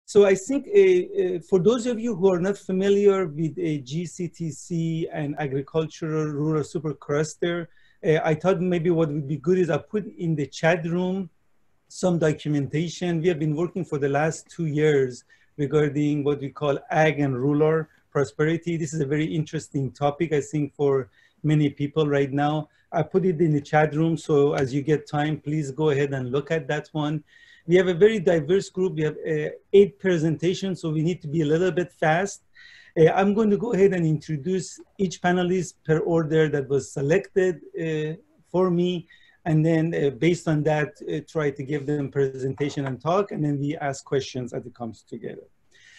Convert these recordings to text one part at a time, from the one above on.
So I think for those of you who are not familiar with GCTC and agricultural rural supercluster, I thought maybe what would be good is I put in the chat room some documentation. We have been working for the last 2 years regarding what we call ag and rural prosperity. This is a very interesting topic, I think, for many people right now. I put it in the chat room, so as you get time, please go ahead and look at that one. We have a very diverse group. We have 8 presentations, so we need to be a little bit fast. I'm going to go ahead and introduce each panelist per order that was selected for me. And then based on that, try to give them presentation and talk, and then we ask questions as it comes together.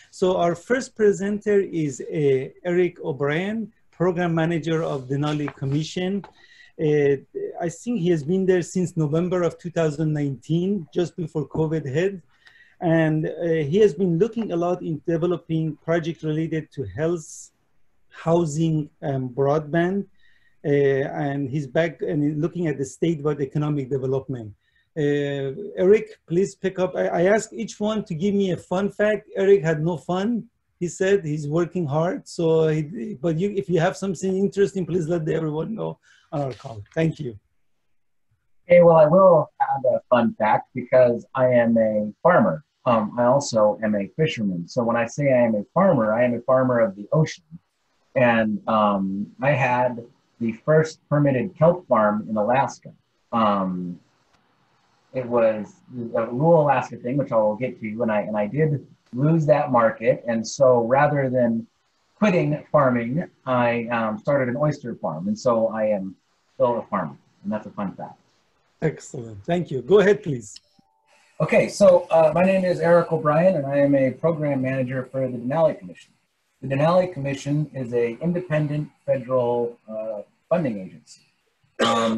So our first presenter is Eric O'Brien, Program Manager of Denali Commission. I think he has been there since November of 2019, just before COVID hit. And he has been looking a lot in developing projects related to health, housing, and broadband. And he's back and looking at the statewide economic development. Eric, please pick up. I asked each one to give me a fun fact. Eric had no fun. He said he's working hard. So, if you have something interesting, please let everyone know on our call. Thank you. Okay, well, I will add a fun fact because I am a farmer. I also am a fisherman. So when I say I am a farmer of the ocean. And I had the first permitted kelp farm in Alaska. It was a rural Alaska thing, which I will get to, and I did lose that market. And so rather than quitting farming, I started an oyster farm. And so I am still a farmer, and that's a fun fact. Excellent, thank you. Go ahead, please. Okay, so my name is Eric O'Brien, and I am a program manager for the Denali Commission. The Denali Commission is an independent federal funding agency.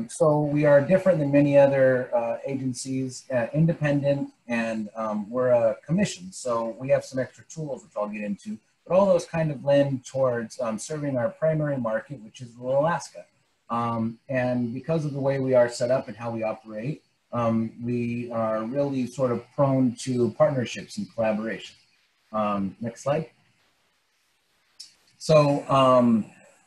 So we are different than many other agencies, independent, and we're a commission. So we have some extra tools, which I'll get into, but all those kind of lend towards serving our primary market, which is rural Alaska. And because of the way we are set up and how we operate, we are really sort of prone to partnerships and collaboration. Next slide. So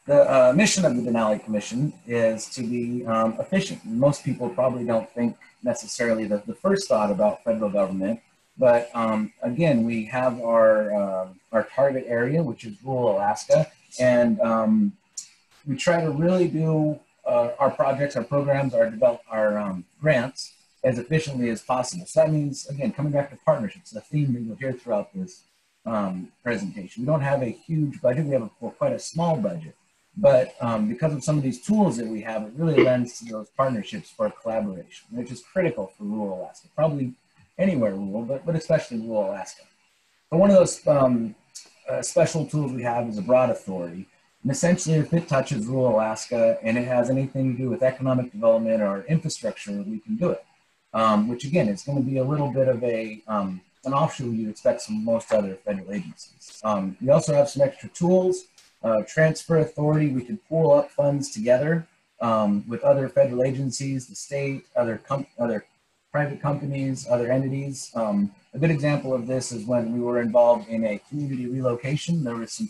the mission of the Denali Commission is to be efficient. Most people probably don't think necessarily the first thought about federal government, but again, we have our target area, which is rural Alaska, and we try to really do our projects, our programs, our grants as efficiently as possible. So that means, again, coming back to partnerships, the theme that you'll hear throughout this presentation. We don't have a huge budget. We have quite a small budget. But because of some of these tools that we have, it really lends to those partnerships for collaboration, which is critical for rural Alaska. Probably anywhere rural, but especially rural Alaska. But one of those special tools we have is a broad authority. And essentially, if it touches rural Alaska and it has anything to do with economic development or infrastructure, we can do it. Which again, is going to be a little bit of an offshoot you'd expect from most other federal agencies. We also have some extra tools. Transfer authority, we can pool up funds together with other federal agencies, the state, other private companies, other entities. A good example of this is when we were involved in a community relocation. There were some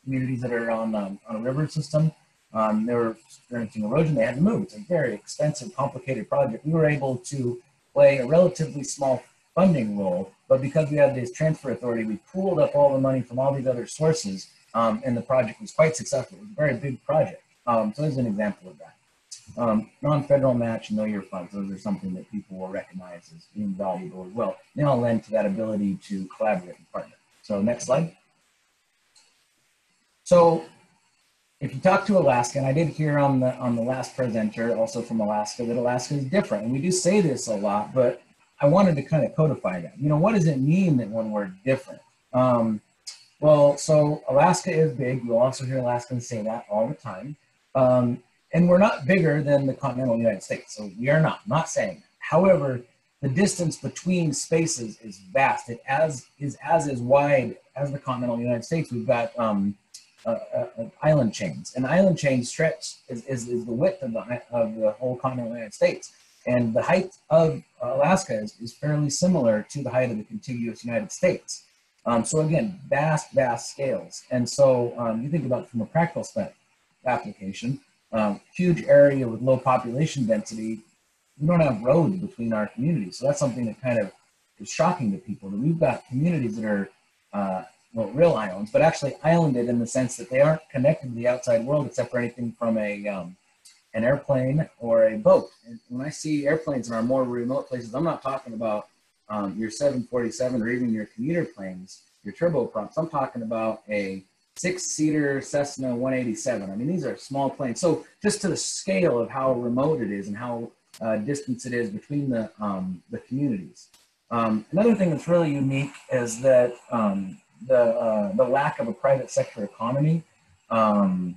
communities that are on a river system. They were experiencing erosion. They had to move. It's a very expensive, complicated project. We were able to play a relatively small funding role, but because we had this transfer authority, we pooled up all the money from all these other sources, and the project was quite successful. It was a very big project. So there's an example of that. Non-federal match, know your funds. Those are something that people will recognize as being valuable as well. They all lend to that ability to collaborate and partner. So next slide. So if you talk to Alaska, and I did hear on the last presenter, also from Alaska, that Alaska is different. And we do say this a lot, but I wanted to kind of codify that. You know, what does it mean that when we're different? Well, so Alaska is big. You'll also hear Alaskans say that all the time. And we're not bigger than the continental United States. So we are not saying that. However, the distance between spaces is vast. It is as wide as the continental United States. We've got island chains. And island chain stretch is the width of the whole continental United States. And the height of Alaska is fairly similar to the height of the contiguous United States. So again, vast, vast scales. And so you think about from a practical application, huge area with low population density, we don't have roads between our communities. So that's something that kind of is shocking to people, that we've got communities that are, well, real islands, but actually islanded in the sense that they aren't connected to the outside world except for anything from an airplane or a boat. And when I see airplanes in our more remote places, I'm not talking about your 747 or even your commuter planes, your turboprops. I'm talking about a 6-seater Cessna 187. I mean, these are small planes. So just to the scale of how remote it is and how distance it is between the communities. Another thing that's really unique is that the lack of a private sector economy and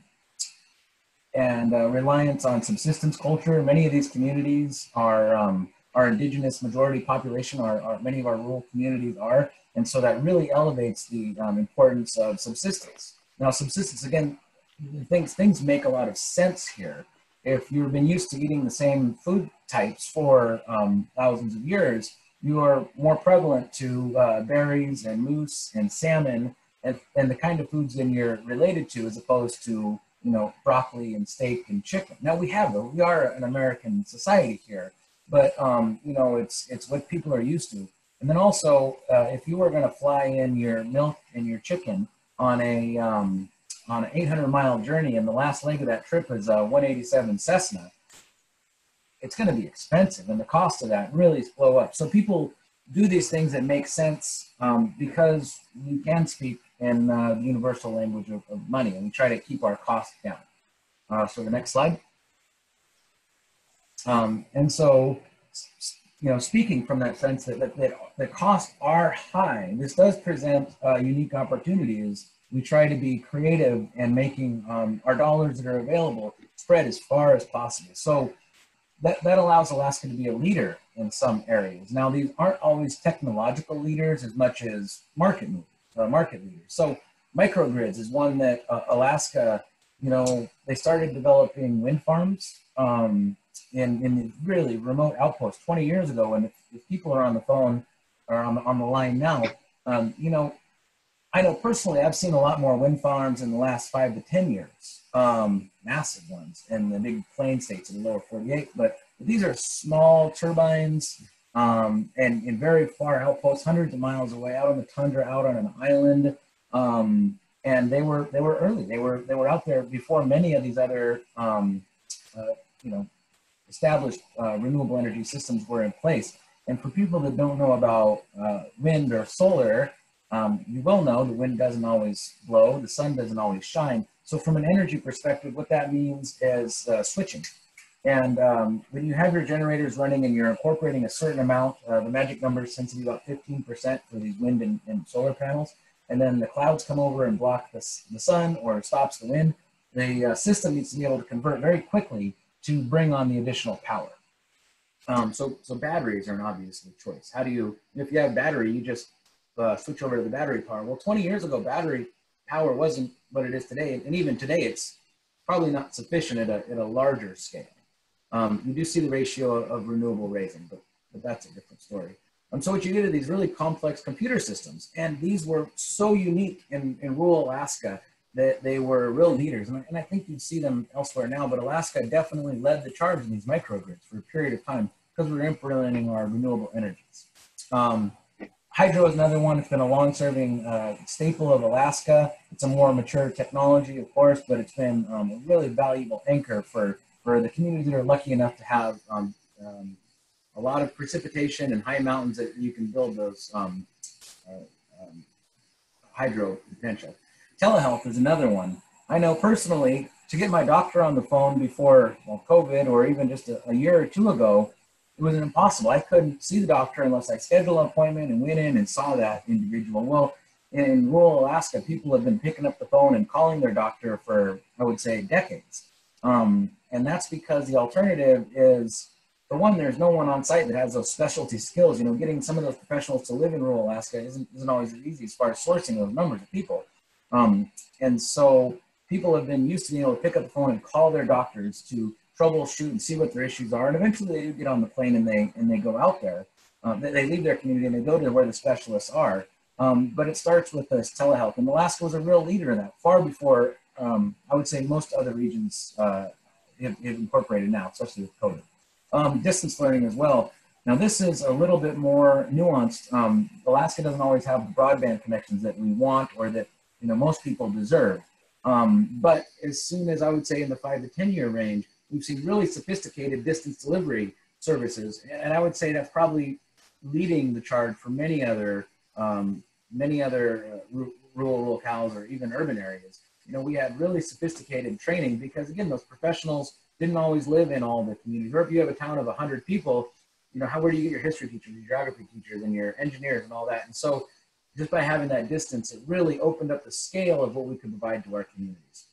reliance on subsistence culture. Many of these communities are indigenous majority population, many of our rural communities are, and so that really elevates the importance of subsistence. Now, subsistence, again, things make a lot of sense here. If you've been used to eating the same food types for thousands of years, you are more prevalent to berries and moose and salmon and the kind of foods that you're related to, as opposed to, you know, broccoli and steak and chicken. Now we have those. We are an American society here, but you know, it's what people are used to. And then also, if you were going to fly in your milk and your chicken on an 800-mile journey, and the last leg of that trip is a 187 Cessna, it's going to be expensive, and the cost of that really blow up. So people do these things that make sense because we can speak in the universal language of money, and we try to keep our costs down. So the next slide. And so, you know, speaking from that sense that the costs are high, this does present a unique opportunities. We try to be creative and making our dollars that are available spread as far as possible. So that allows Alaska to be a leader in some areas. Now, these aren't always technological leaders as much as market leaders. So microgrids is one that Alaska, you know, they started developing wind farms in really remote outposts 20 years ago. And if people are on the phone or on the line now, you know, I know personally, I've seen a lot more wind farms in the last 5 to 10 years, massive ones in the big plain states in the lower 48. But these are small turbines and in very far outposts, hundreds of miles away, out on the tundra, out on an island. And they were early. They were out there before many of these other you know, established renewable energy systems were in place. And for people that don't know about wind or solar, you will know the wind doesn't always blow, the sun doesn't always shine. So from an energy perspective, what that means is switching. And when you have your generators running and you're incorporating a certain amount, the magic number tends to be about 15% for these wind and solar panels. And then the clouds come over and block the sun or stops the wind. The system needs to be able to convert very quickly to bring on the additional power. So batteries are an obvious choice. How do you, if you have battery, you just switch over to the battery power. Well, 20 years ago, battery power wasn't what it is today. And even today, it's probably not sufficient at a larger scale. You do see the ratio of renewable raising, but that's a different story. So what you get are these really complex computer systems. And these were so unique in rural Alaska that they were real leaders. And I think you'd see them elsewhere now, but Alaska definitely led the charge in these microgrids for a period of time because we were implementing our renewable energies. Hydro is another one. It's been a long-serving staple of Alaska. It's a more mature technology, of course, but it's been a really valuable anchor for the communities that are lucky enough to have a lot of precipitation and high mountains that you can build those hydro potential. Telehealth is another one. I know personally, to get my doctor on the phone before COVID or even just a year or two ago, it was impossible. I couldn't see the doctor unless I scheduled an appointment and went in and saw that individual. Well, in rural Alaska, people have been picking up the phone and calling their doctor for, I would say, decades. And that's because the alternative is, for one, there's no one on site that has those specialty skills. You know, getting some of those professionals to live in rural Alaska isn't always as easy as far as sourcing those numbers of people. And so people have been used to being able to pick up the phone and call their doctors to troubleshoot and see what their issues are. And eventually they do get on the plane and they go out there. They leave their community and they go to where the specialists are. But it starts with this telehealth. And Alaska was a real leader in that, far before, I would say, most other regions have incorporated now, especially with COVID. Distance learning as well. Now, this is a little bit more nuanced. Alaska doesn't always have the broadband connections that we want or that most people deserve. But as soon as, I would say, in the 5 to 10 year range, we've seen really sophisticated distance delivery services. And I would say that's probably leading the charge for many other rural locales or even urban areas. We had really sophisticated training because, again, those professionals didn't always live in all the communities. Or if you have a town of 100 people, where do you get your history teachers, your geography teachers, and your engineers and all that? And so just by having that distance, it really opened up the scale of what we could provide to our communities.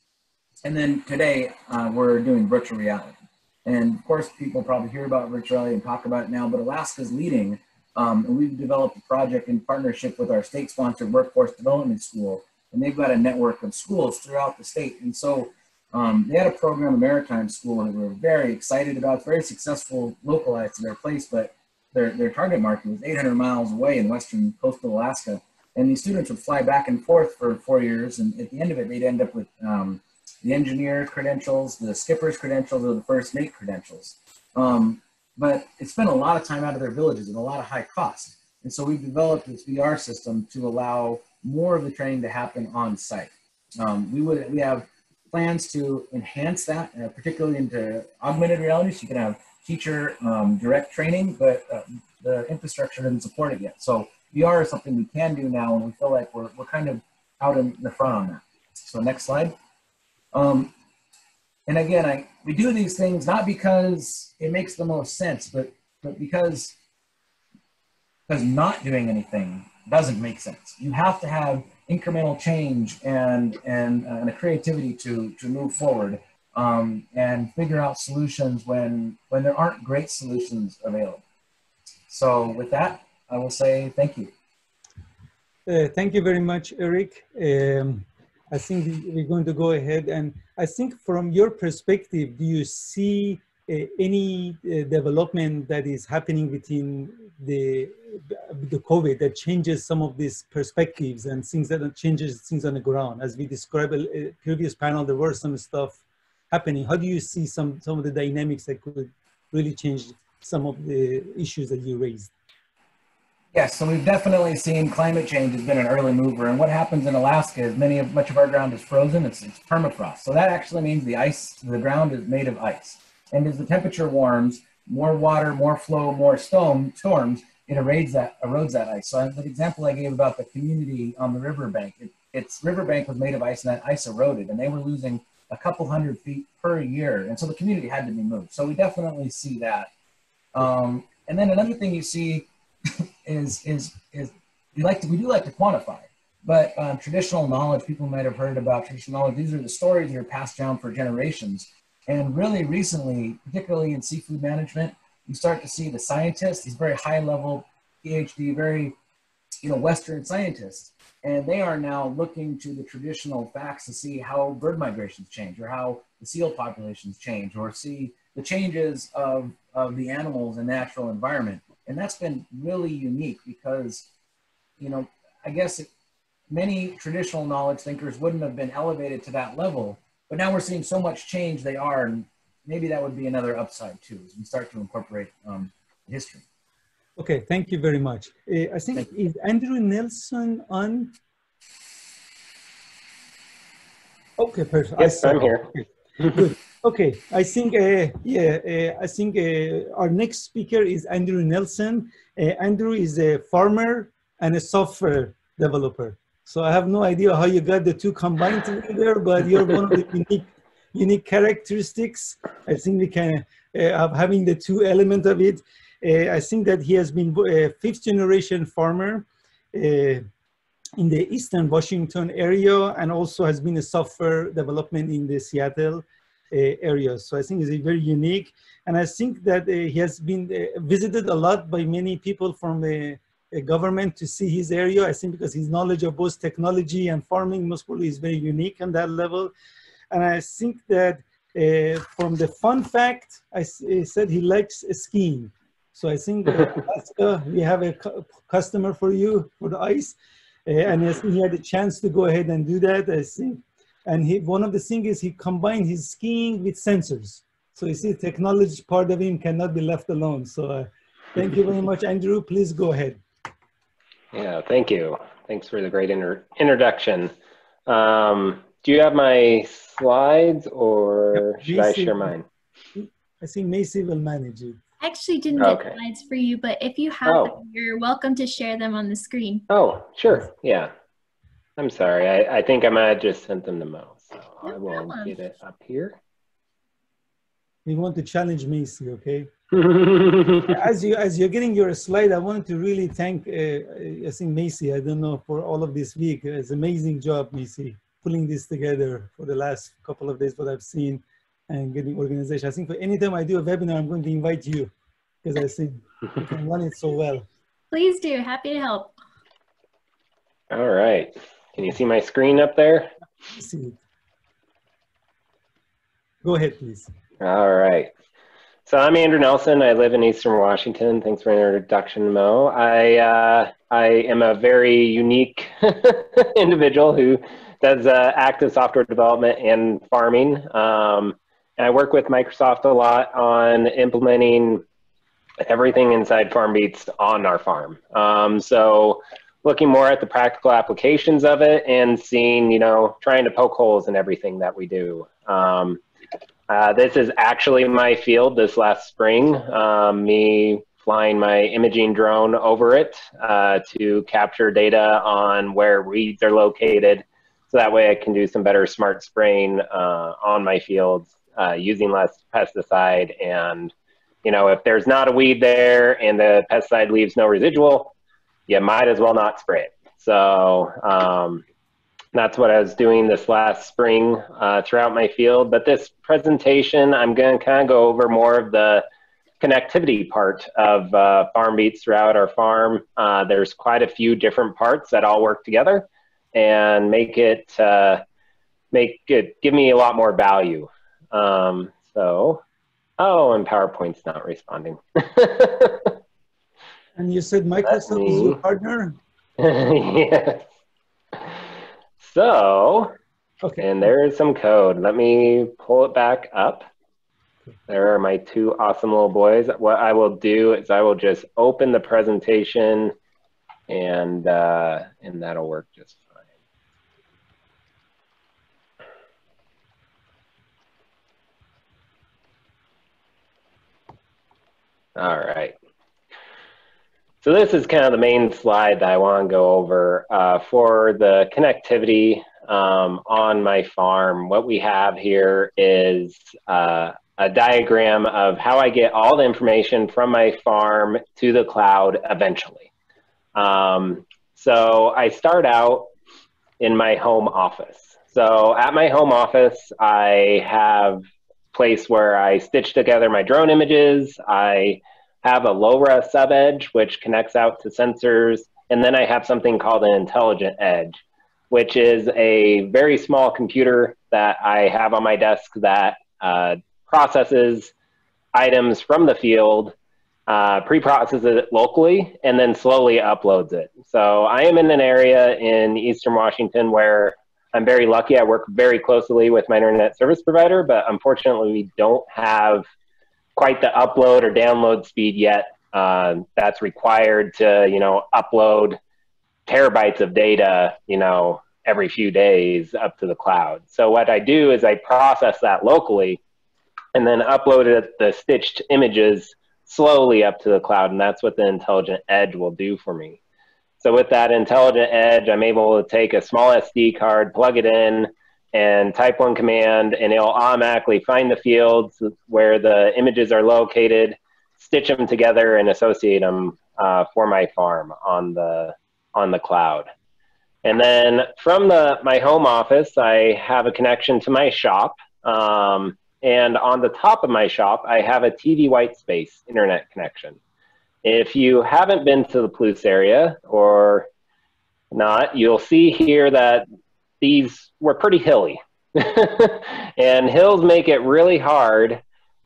And then today, we're doing virtual reality. And of course, people probably hear about virtual reality and talk about it now, but Alaska's leading. And we've developed a project in partnership with our state-sponsored workforce development school. And they've got a network of schools throughout the state. And so they had a program, a maritime school, that we're very excited about. It's very successful, localized to their place, but their target market was 800 miles away in western coastal Alaska. And these students would fly back and forth for 4 years. And at the end of it, they'd end up with the engineer credentials, the skipper's credentials, or the first mate credentials. But it spent a lot of time out of their villages and a lot of high cost. And so we've developed this VR system to allow more of the training to happen on site. We have plans to enhance that, particularly into augmented reality. So you can have teacher direct training, but the infrastructure doesn't support it yet. So VR is something we can do now, and we feel like we're kind of out in the front on that. So next slide. And again, we do these things not because it makes the most sense, but because not doing anything doesn't make sense. You have to have incremental change and a creativity to move forward and figure out solutions when there aren't great solutions available. So with that, I will say thank you. Thank you very much, Eric. I think we're going to go ahead, and I think from your perspective, do you see any development that is happening within the COVID that changes some of these perspectives and things that changes things on the ground? As we described in a previous panel, there were some stuff happening. How do you see some of the dynamics that could really change some of the issues that you raised? Yes, so we've definitely seen climate change has been an early mover, and what happens in Alaska is much of our ground is frozen. It's permafrost, so that actually means the ground is made of ice. And as the temperature warms, more water, more flow, more storms, it erodes that ice. So the example I gave about the community on the riverbank, its riverbank was made of ice, and that ice eroded, and they were losing a couple hundred feet per year, and so the community had to be moved. So we definitely see that. And then another thing you see is we do like to quantify, but traditional knowledge, people might have heard about traditional knowledge. These are the stories that are passed down for generations. And really recently, particularly in seafood management, you start to see the scientists, these very high level PhD, very Western scientists, and they are now looking to the traditional facts to see how bird migrations change, or how the seal populations change, or see the changes of the animals in natural environment. And that's been really unique because, I guess many traditional knowledge thinkers wouldn't have been elevated to that level, but now we're seeing so much change they are, and maybe that would be another upside too, as we start to incorporate history. Okay, thank you very much. I think, is Andrew Nelson on? Okay, perfect. Yes, I'm here. Good. Okay, I think, our next speaker is Andrew Nelson. Andrew is a farmer and a software developer. So I have no idea how you got the two combined together, but you're one of the unique characteristics. I think we can have having the two elements of it. I think that he has been a 5th generation farmer in the Eastern Washington area, and also has been a software development in the Seattle area. So I think it's very unique. And I think that he has been visited a lot by many people from the government to see his area. I think because his knowledge of both technology and farming most probably is very unique on that level. And I think that from the fun fact, I said he likes skiing. So I think Alaska, we have a customer for you for the ice. And yes, he had a chance to go ahead and do that, I see. And one of the things is he combined his skiing with sensors. So you see, technology part of him cannot be left alone. So thank you very much, Andrew. Please go ahead. Yeah, thank you. Thanks for the great introduction. Do you have my slides, or Yep, should I share mine? I think Macy will manage it. I actually didn't get slides for you, but if you have them, you're welcome to share them on the screen. Oh, sure. Yeah. I'm sorry. I think I might have just sent them to Mo, so I will get it up here. We want to challenge Macy, okay? as you're getting your slide, I wanted to really thank I think Macy, I don't know, for all of this week. It's an amazing job, Macy, pulling this together for the last couple of days, what I've seen, and getting organization. I think for any time I do a webinar, I'm going to invite you, because I think you can run it so well. Please do. Happy to help. All right. Can you see my screen up there? See it. Go ahead, please. All right. So I'm Andrew Nelson. I live in Eastern Washington. Thanks for the introduction, Mo. I am a very unique individual who does active software development and farming. And I work with Microsoft a lot on implementing everything inside FarmBeats on our farm. So looking more at the practical applications of it and seeing, you know, trying to poke holes in everything that we do. This is actually my field this last spring, me flying my imaging drone over it to capture data on where weeds are located. So that way I can do some better smart spraying on my fields using less pesticide. And, you know, if there's not a weed there and the pesticide leaves no residual, you might as well not spray it. So that's what I was doing this last spring throughout my field. But this presentation, I'm going to kind of go over more of the connectivity part of FarmBeats throughout our farm. There's quite a few different parts that all work together and make it give me a lot more value. Oh, and PowerPoint's not responding. And you said Microsoft is your partner? Yes. So, okay, and there's some code. Let me pull it back up. There are my two awesome little boys. What I will do is I will just open the presentation and that'll work just fine. All right. So this is kind of the main slide that I want to go over for the connectivity on my farm. What we have here is a diagram of how I get all the information from my farm to the cloud eventually. So I start out in my home office. So at my home office, I have a place where I stitch together my drone images. I have a LoRa sub-edge, which connects out to sensors. And then I have something called an intelligent edge, which is a very small computer that I have on my desk that processes items from the field, pre-processes it locally, and then slowly uploads it. So I am in an area in Eastern Washington where I'm very lucky. I work very closely with my internet service provider, but unfortunately we don't have quite the upload or download speed yet that's required to, you know, upload terabytes of data, you know, every few days up to the cloud. So what I do is I process that locally and then upload it, the stitched images slowly up to the cloud, and that's what the intelligent edge will do for me. So with that intelligent edge, I'm able to take a small SD card, plug it in, and type one command, and it'll automatically find the fields where the images are located, stitch them together, and associate them for my farm on the cloud. And then from my home office, I have a connection to my shop. And on the top of my shop, I have a TV white space internet connection. If you haven't been to the Palouse area or not, you'll see here that these were pretty hilly. And hills make it really hard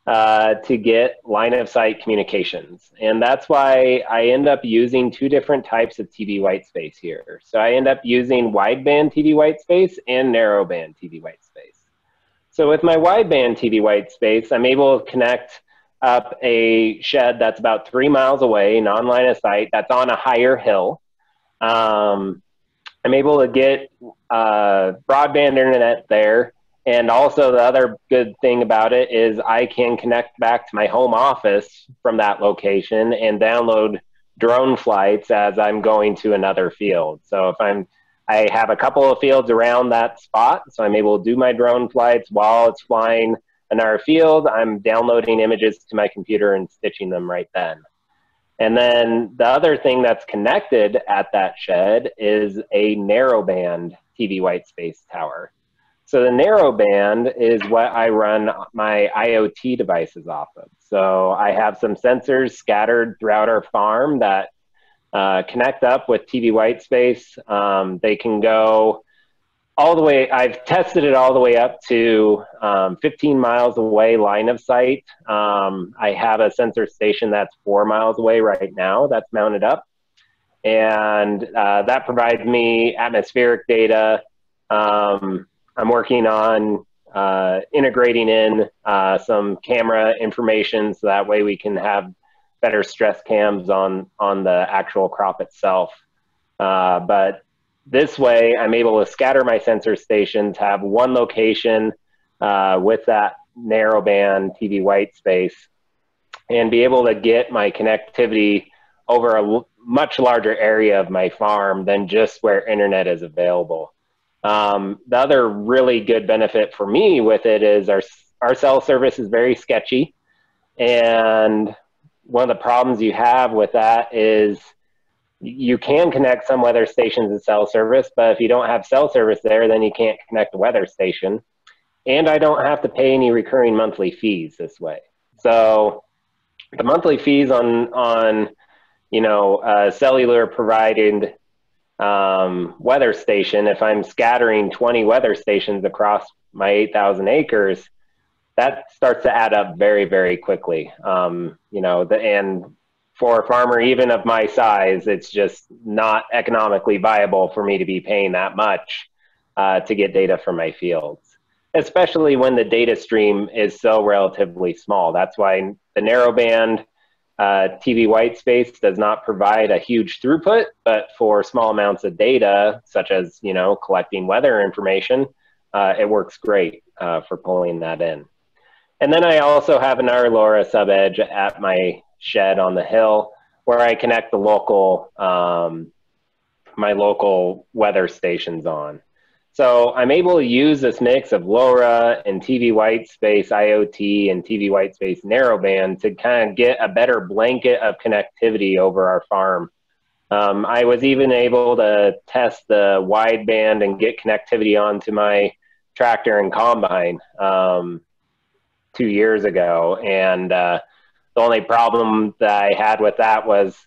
to get line of sight communications. And that's why I end up using two different types of TV white space here. So I end up using wideband TV white space and narrowband TV white space. So with my wideband TV white space, I'm able to connect up a shed that's about 3 miles away, non-line of sight, that's on a higher hill. I'm able to get broadband internet there. And also the other good thing about it is I can connect back to my home office from that location and download drone flights as I'm going to another field. So if I have a couple of fields around that spot, so I'm able to do my drone flights while it's flying another field, I'm downloading images to my computer and stitching them right then. And then the other thing that's connected at that shed is a narrowband TV white space tower. So the narrowband is what I run my IoT devices off of. So I have some sensors scattered throughout our farm that connect up with TV white space. They can go all the way, I've tested it all the way up to 15 miles away line of sight. I have a sensor station that's 4 miles away right now that's mounted up. And that provides me atmospheric data. I'm working on integrating in some camera information so that way we can have better stress cams on the actual crop itself. But this way I'm able to scatter my sensor stations, have one location with that narrowband TV white space, and be able to get my connectivity over a much larger area of my farm than just where internet is available. The other really good benefit for me with it is our cell service is very sketchy. And one of the problems you have with that is you can connect some weather stations to cell service, but if you don't have cell service there, then you can't connect a weather station. And I don't have to pay any recurring monthly fees this way. So the monthly fees on cellular provided weather station, if I'm scattering 20 weather stations across my 8,000 acres, that starts to add up very, very quickly. And for a farmer, even of my size, it's just not economically viable for me to be paying that much to get data from my fields, especially when the data stream is so relatively small. That's why the narrowband TV white space does not provide a huge throughput, but for small amounts of data, such as, collecting weather information, it works great for pulling that in. And then I also have another LoRa sub-edge at my shed on the hill where I connect the local, my local weather stations on. So I'm able to use this mix of LoRa and TV white space IoT and TV white space narrowband to kind of get a better blanket of connectivity over our farm. I was even able to test the wideband and get connectivity onto my tractor and combine 2 years ago. And the only problem that I had with that was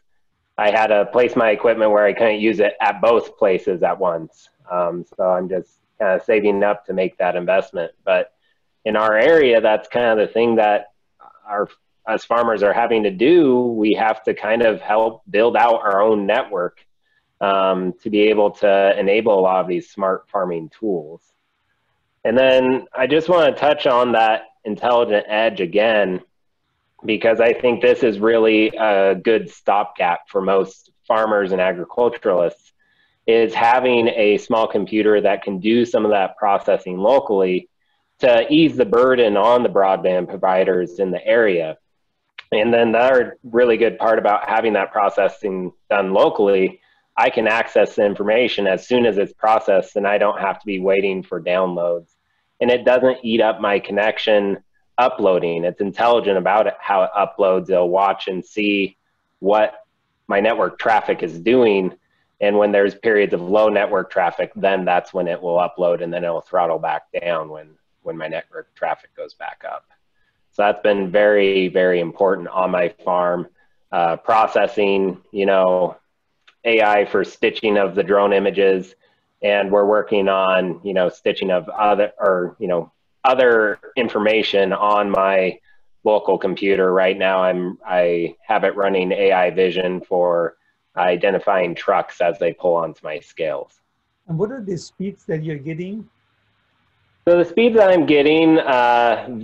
I had to place my equipment where I couldn't use it at both places at once. So I'm just kind of saving up to make that investment. But in our area, that's kind of the thing that us farmers are having to do. We have to kind of help build out our own network to be able to enable a lot of these smart farming tools. And then I just want to touch on that intelligent edge again, because I think this is really a good stopgap for most farmers and agriculturalists, is having a small computer that can do some of that processing locally to ease the burden on the broadband providers in the area. And then the other really good part about having that processing done locally, I can access the information as soon as it's processed and I don't have to be waiting for downloads. And it doesn't eat up my connection uploading. It's intelligent about it, how it uploads. It'll watch and see what my network traffic is doing. And when there's periods of low network traffic, then that's when it will upload, and then it'll throttle back down when my network traffic goes back up. So that's been very, very important on my farm. Processing, AI for stitching of the drone images, and we're working on, stitching of other information on my local computer. Right now I have it running AI vision for identifying trucks as they pull onto my scales. And what are the speeds that you're getting? So the speeds that I'm getting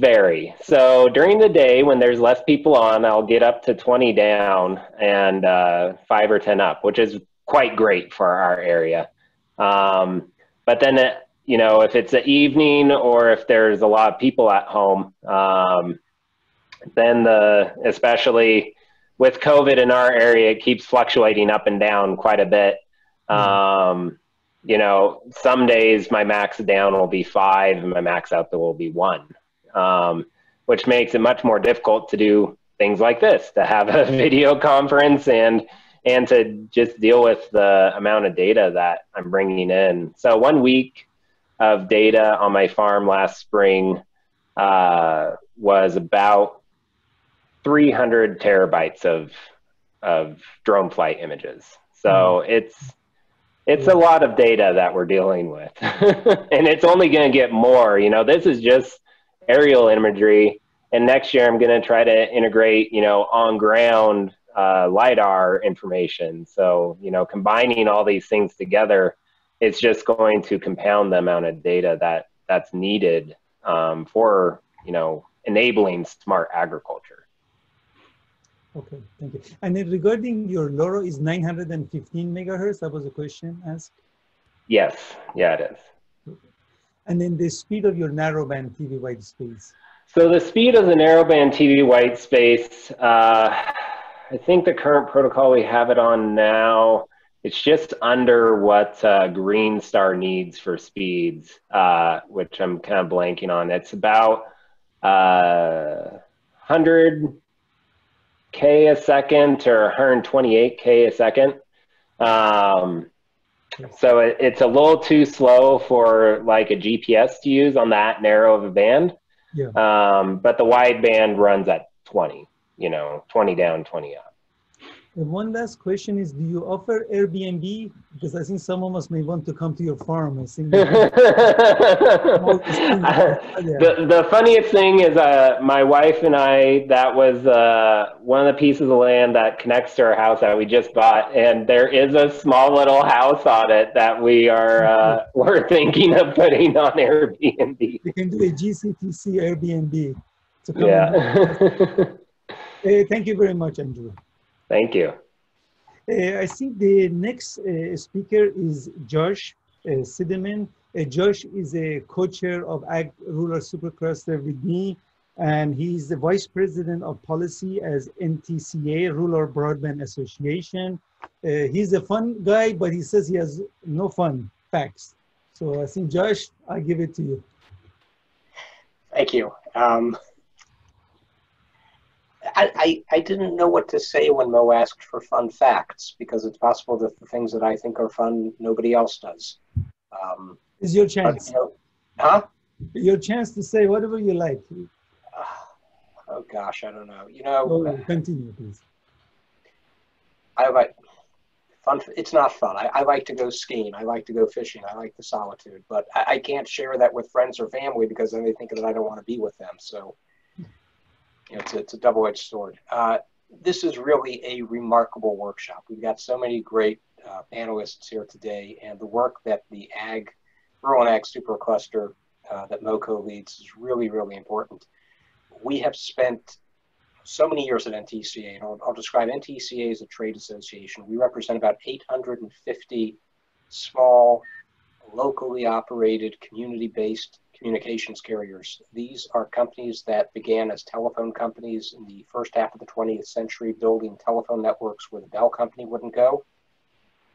vary. So during the day when there's less people on, I'll get up to 20 down and 5 or 10 up, which is quite great for our area. But then, you know, if it's the evening or if there's a lot of people at home, then especially with COVID in our area, it keeps fluctuating up and down quite a bit. You know, some days my max down will be 5 and my max out will be 1, which makes it much more difficult to do things like this, to have a video conference and to just deal with the amount of data that I'm bringing in. So 1 week of data on my farm last spring was about 300 terabytes of drone flight images. So it's a lot of data that we're dealing with. And it's only going to get more. You know, this is just aerial imagery. And next year I'm going to try to integrate, you know, on ground LiDAR information. So, you know, combining all these things together, it's just going to compound the amount of data that's needed for, you know, enabling smart agriculture. Okay, thank you. And then regarding your LoRa is 915 megahertz, that was a question asked? Yes, yeah, it is. Okay. And then the speed of your narrowband TV white space? So the speed of the narrowband TV white space, I think the current protocol we have it on now, it's just under what Green Star needs for speeds, which I'm kind of blanking on. It's about 100K a second or 128K a second. So it's a little too slow for like a GPS to use on that narrow of a band. Yeah. But the wide band runs at 20, you know, 20 down, 20 up. And one last question is, do you offer Airbnb? Because I think some of us may want to come to your farm. I think the funniest thing is my wife and I, that was one of the pieces of land that connects to our house that we just bought. And there is a small little house on it that we are we're thinking of putting on Airbnb. You can do a GCTC Airbnb. Thank you very much, Andrew. Thank you. I think the next speaker is Josh Sideman. Josh is a co-chair of Rural SuperCluster with me, and he's the vice president of policy as NTCA, Rural Broadband Association. He's a fun guy, but he says he has no fun facts. So I think, Josh, I'll give it to you. Thank you. I didn't know what to say when Mo asked for fun facts, because it's possible that the things that I think are fun, nobody else does. It's your chance. But, you know, huh? Your chance to say whatever you like. Oh gosh, I don't know. You know, continue, please. I like fun. It's not fun. I like to go skiing. I like to go fishing. I like the solitude, but I can't share that with friends or family because then they think that I don't want to be with them. So, you know, it's a double-edged sword. This is really a remarkable workshop. We've got so many great panelists here today, and the work that the Rural and Ag SuperCluster that MoCo leads is really, really important. We have spent so many years at NTCA, and I'll describe NTCA as a trade association. We represent about 850 small, locally operated, community-based communications carriers. These are companies that began as telephone companies in the first half of the 20th century, building telephone networks where the Bell Company wouldn't go.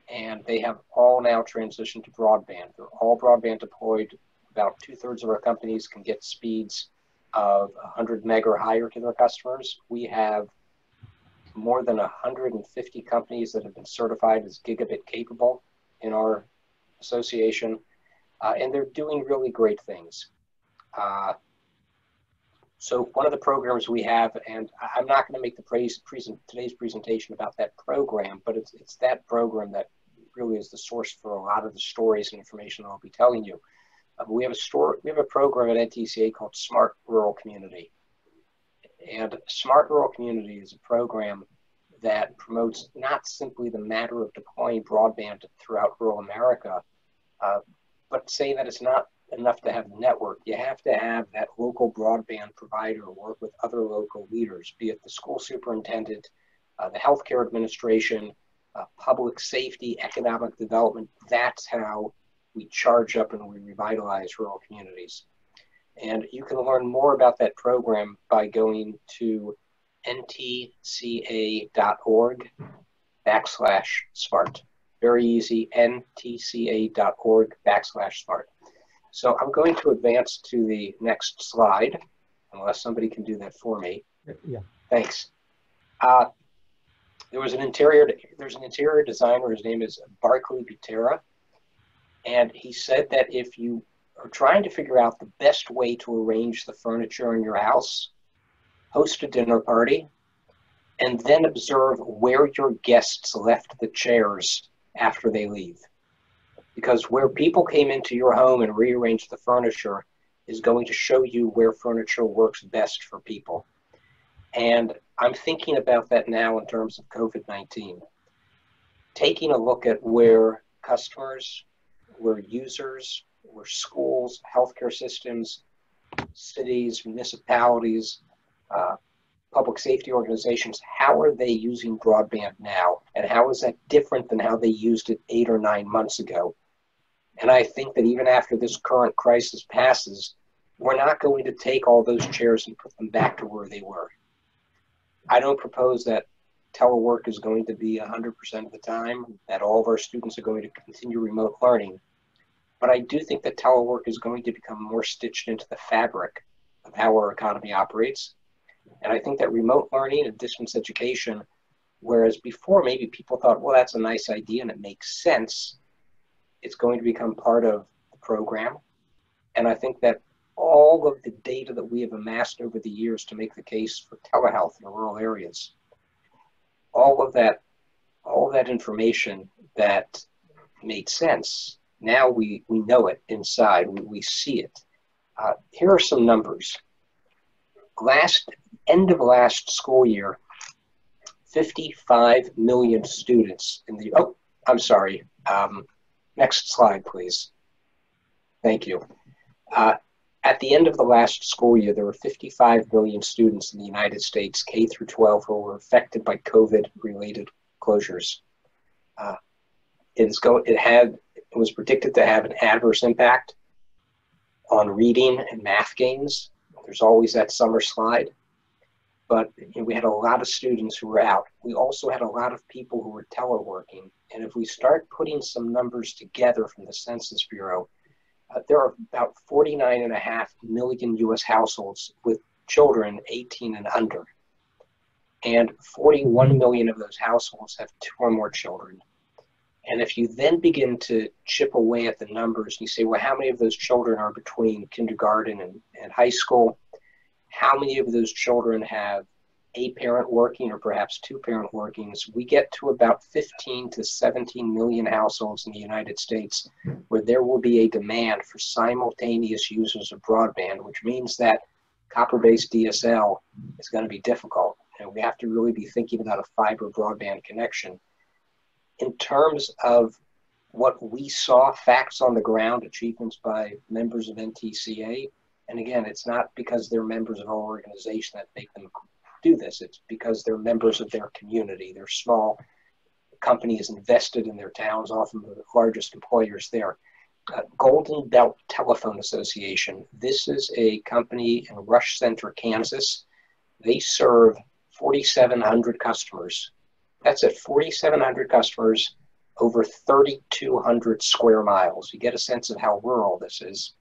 And they have all now transitioned to broadband. They're all broadband deployed. About 2/3 of our companies can get speeds of 100 meg or higher to their customers. We have more than 150 companies that have been certified as gigabit capable in our association. And they're doing really great things. So one of the programs we have, and I'm not going to make today's presentation about that program, but it's that program that really is the source for a lot of the stories and information I'll be telling you. We have a program at NTCA called Smart Rural Community. And Smart Rural Community is a program that promotes not simply the matter of deploying broadband throughout rural America, but saying that it's not enough to have the network. You have to have that local broadband provider work with other local leaders, be it the school superintendent, the healthcare administration, public safety, economic development. That's how we charge up and we revitalize rural communities. And you can learn more about that program by going to ntca.org/SMART. Very easy, ntca.org/SMART. So I'm going to advance to the next slide, unless somebody can do that for me. Yeah. Thanks. There's an interior designer, his name is Barclay Butera, and he said that if you are trying to figure out the best way to arrange the furniture in your house, host a dinner party, and then observe where your guests left the chairs after they leave. Because where people came into your home and rearranged the furniture is going to show you where furniture works best for people. And I'm thinking about that now in terms of COVID-19. Taking a look at where customers, where users, where schools, healthcare systems, cities, municipalities, public safety organizations, how are they using broadband now? And how is that different than how they used it 8 or 9 months ago? And I think that even after this current crisis passes, we're not going to take all those chairs and put them back to where they were. I don't propose that telework is going to be 100% of the time, that all of our students are going to continue remote learning. But I do think that telework is going to become more stitched into the fabric of how our economy operates. And I think that remote learning and distance education, whereas before maybe people thought, well, that's a nice idea and it makes sense, it's going to become part of the program. And I think that all of the data that we have amassed over the years to make the case for telehealth in rural areas, all of that information that made sense, now we know it inside, we see it. Here are some numbers. End of last school year, 55 million students in the, oh, I'm sorry. Next slide, please. Thank you. At the end of the last school year, there were 55 million students in the United States, K through 12, who were affected by COVID-related closures. It was predicted to have an adverse impact on reading and math gains. There's always that summer slide. But we had a lot of students who were out. We also had a lot of people who were teleworking. And if we start putting some numbers together from the Census Bureau, there are about 49.5 million US households with children 18 and under. And 41 million of those households have 2 or more children. And if you then begin to chip away at the numbers, and you say, well, how many of those children are between kindergarten and high school? How many of those children have a parent working or perhaps 2 parent workings? We get to about 15 to 17 million households in the United States where there will be a demand for simultaneous users of broadband, which means that copper-based DSL is going to be difficult. And we have to really be thinking about a fiber broadband connection. In terms of what we saw, facts on the ground, achievements by members of NTCA, and again, it's not because they're members of our organization that make them do this. It's because they're members of their community. They're small companies invested in their towns, often the largest employers there. Golden Belt Telephone Association. This is a company in Rush Center, Kansas. They serve 4,700 customers. That's at 4,700 customers over 3,200 square miles. You get a sense of how rural this is.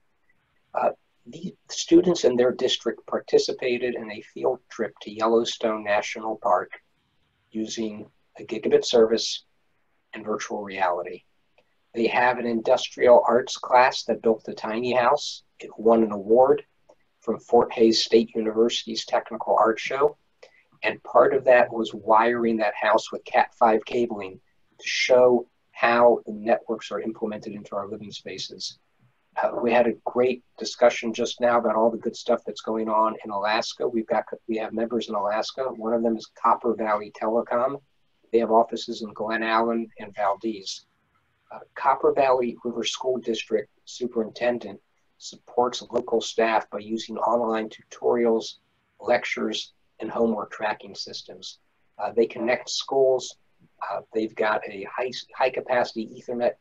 The students in their district participated in a field trip to Yellowstone National Park using a gigabit service and virtual reality. They have an industrial arts class that built a tiny house. It won an award from Fort Hays State University's Technical Art Show. And part of that was wiring that house with Cat5 cabling to show how the networks are implemented into our living spaces. We had a great discussion just now about all the good stuff that's going on in Alaska. We have members in Alaska. One of them is Copper Valley Telecom. They have offices in Glen Allen and Valdez. Copper Valley River School District Superintendent supports local staff by using online tutorials, lectures, and homework tracking systems. They connect schools. They've got a high capacity Ethernet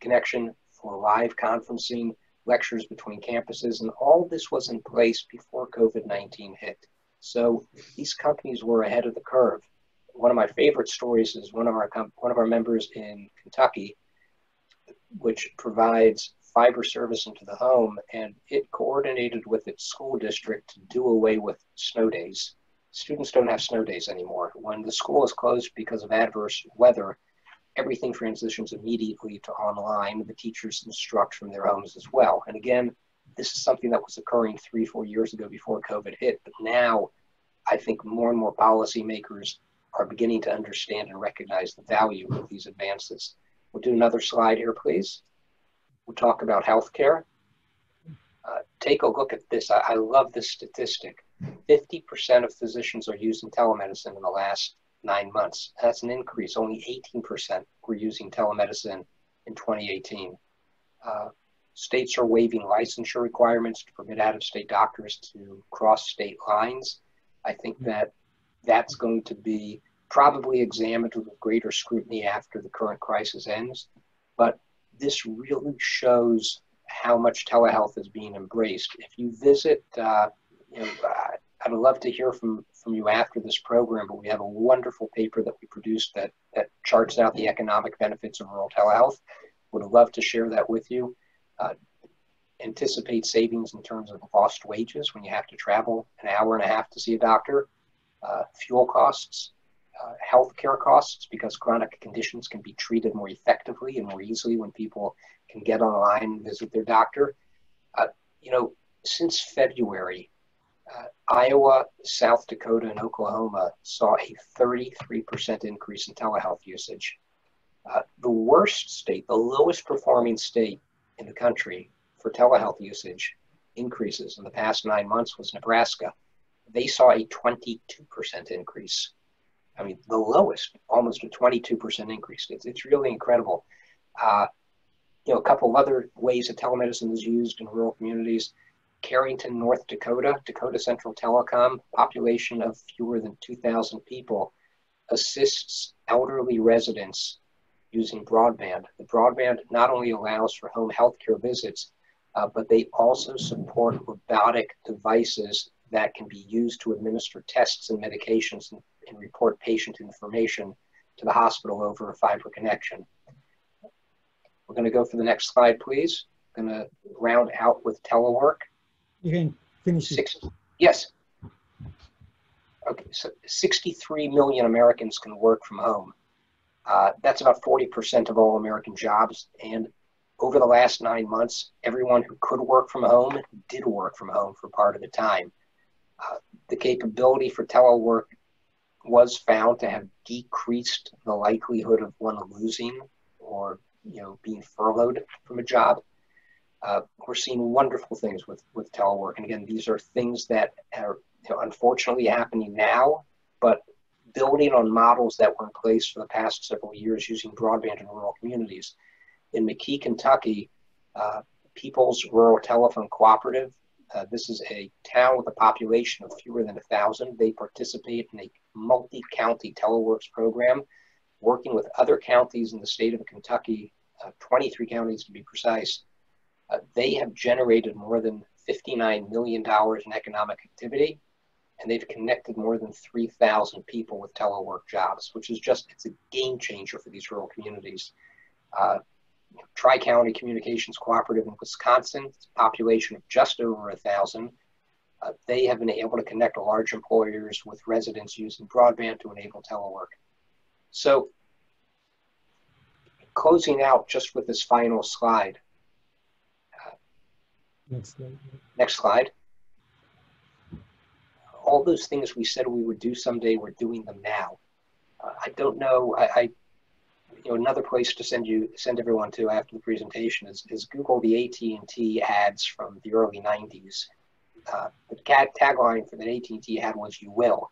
connection for live conferencing, lectures between campuses, and all this was in place before COVID-19 hit. So these companies were ahead of the curve. One of my favorite stories is one of our members in Kentucky, which provides fiber service into the home, and it coordinated with its school district to do away with snow days. Students don't have snow days anymore. When the school is closed because of adverse weather, everything transitions immediately to online. The teachers instruct from their homes as well. And again, this is something that was occurring 3-4 years ago before COVID hit, but now I think more and more policymakers are beginning to understand and recognize the value of these advances. We'll do another slide here, please. We'll talk about healthcare. Take a look at this. I love this statistic. 50% of physicians are using telemedicine in the last 9 months. That's an increase. Only 18% were using telemedicine in 2018. States are waiving licensure requirements to permit out-of-state doctors to cross state lines. I think that that's going to be probably examined with greater scrutiny after the current crisis ends. But this really shows how much telehealth is being embraced. If you visit, I'd love to hear from you after this program, but we have a wonderful paper that we produced that charts out the economic benefits of rural telehealth. Would love to share that with you. Anticipate savings in terms of lost wages when you have to travel an hour and a half to see a doctor, fuel costs, healthcare costs, because chronic conditions can be treated more effectively and more easily when people can get online and visit their doctor. Since February, Iowa, South Dakota, and Oklahoma saw a 33% increase in telehealth usage. The worst state, the lowest performing state in the country for telehealth usage increases in the past 9 months was Nebraska. They saw a 22% increase. I mean, the lowest, almost a 22% increase. It's really incredible. A couple of other ways that telemedicine is used in rural communities. Carrington, North Dakota, Dakota Central Telecom, population of fewer than 2,000 people, assists elderly residents using broadband. The broadband not only allows for home healthcare visits, but they also support robotic devices that can be used to administer tests and medications and report patient information to the hospital over a fiber connection. We're going to go for the next slide, please. I'm going to round out with Telework. You can finish it. Yes. Okay, so 63 million Americans can work from home. That's about 40% of all American jobs. And over the last 9 months, everyone who could work from home did work from home for part of the time. The capability for telework was found to have decreased the likelihood of one losing or being furloughed from a job. We're seeing wonderful things with telework. And again, these are things that are unfortunately happening now, but building on models that were in place for the past several years using broadband in rural communities. In McKee, Kentucky, People's Rural Telephone Cooperative, this is a town with a population of fewer than 1,000. They participate in a multi-county teleworks program, working with other counties in the state of Kentucky, 23 counties to be precise. They have generated more than $59 million in economic activity, and they've connected more than 3,000 people with telework jobs, which is it's a game changer for these rural communities. Tri-County Communications Cooperative in Wisconsin, it's a population of just over 1,000. They have been able to connect large employers with residents using broadband to enable telework. So, closing out just with this final slide. Next slide. Next slide. All those things we said we would do someday, we're doing them now. I don't know. another place to send everyone to after the presentation is Google the AT&T ads from the early 90s. The tagline for that AT&T ad was "You will,"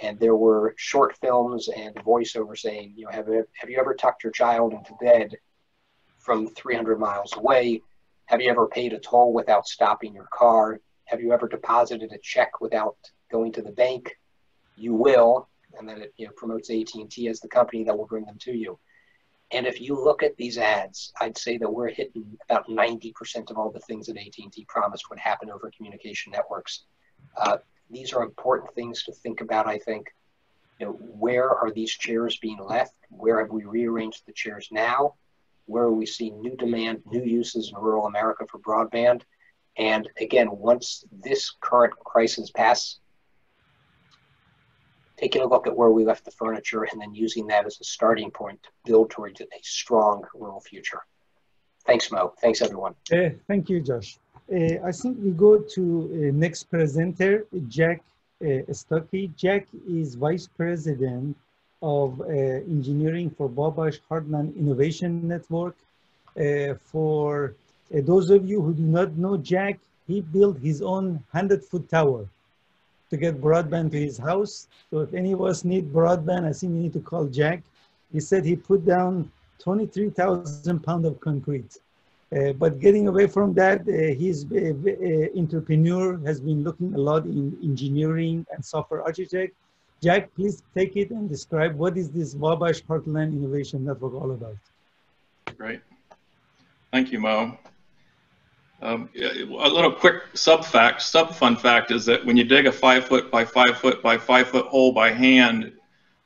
and there were short films and voiceover saying, have you ever tucked your child into bed from 300 miles away? Have you ever paid a toll without stopping your car? Have you ever deposited a check without going to the bank? You will. And then it promotes AT&T as the company that will bring them to you. And if you look at these ads, I'd say that we're hitting about 90% of all the things that AT&T promised would happen over communication networks. These are important things to think about, I think. Where are these chairs being left? Where have we rearranged the chairs now? Where are we seeing new demand, new uses in rural America for broadband? And again, once this current crisis passes, taking a look at where we left the furniture and then using that as a starting point to build towards a strong rural future. Thanks, Mo. Thanks, everyone. Thank you, Josh. I think we go to next presenter, Jack Stuckey. Jack is Vice President of Engineering for Wabash Heartland Innovation Network. For those of you who do not know Jack, he built his own 100-foot tower to get broadband to his house. So if any of us need broadband, I think we need to call Jack. He said he put down 23,000 pounds of concrete. But getting away from that, he's an entrepreneur, has been looking a lot in engineering and software architect. Jack, please take it and describe what is this Wabash Heartland Innovation Network all about? Great. Thank you, Mo. A little quick sub fun fact is that when you dig a 5-foot by 5-foot by 5-foot hole by hand,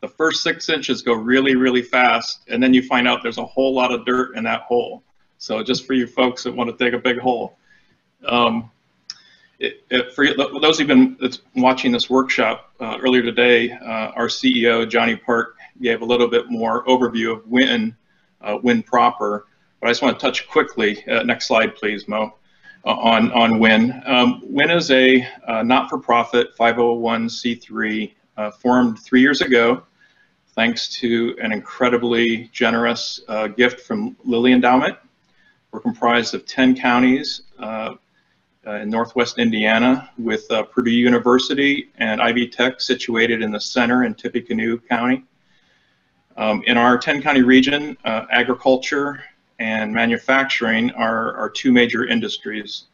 the first 6 inches go really, really fast, and then you find out there's a whole lot of dirt in that hole. So just for you folks that want to dig a big hole. For those who've been watching this workshop earlier today, our CEO, Johnny Park, gave a little bit more overview of WIN proper. But I just want to touch quickly, next slide please, Mo, on WIN. WIN is a not-for-profit 501c3 formed 3 years ago, thanks to an incredibly generous gift from Lilly Endowment. We're comprised of 10 counties in Northwest Indiana, with Purdue University and Ivy Tech situated in the center in Tippecanoe County. In our 10-county region, agriculture and manufacturing are our two major industries.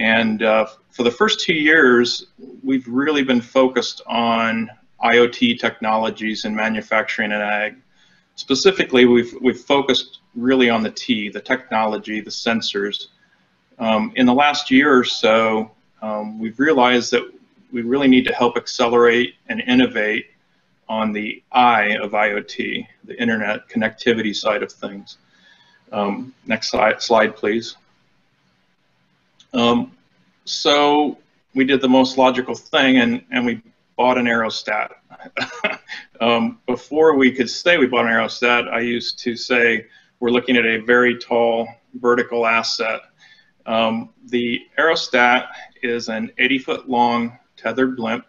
And for the first 2 years, we've really been focused on IoT technologies in manufacturing and ag. Specifically, we've focused really on the T, the technology, the sensors. In the last year or so, we've realized that we really need to help accelerate and innovate on the I of IoT, the internet connectivity side of things. Next slide, please. So we did the most logical thing, and we bought an Aerostat. Before we could say we bought an Aerostat, I used to say we're looking at a very tall vertical asset. The Aerostat is an 80-foot long tethered blimp.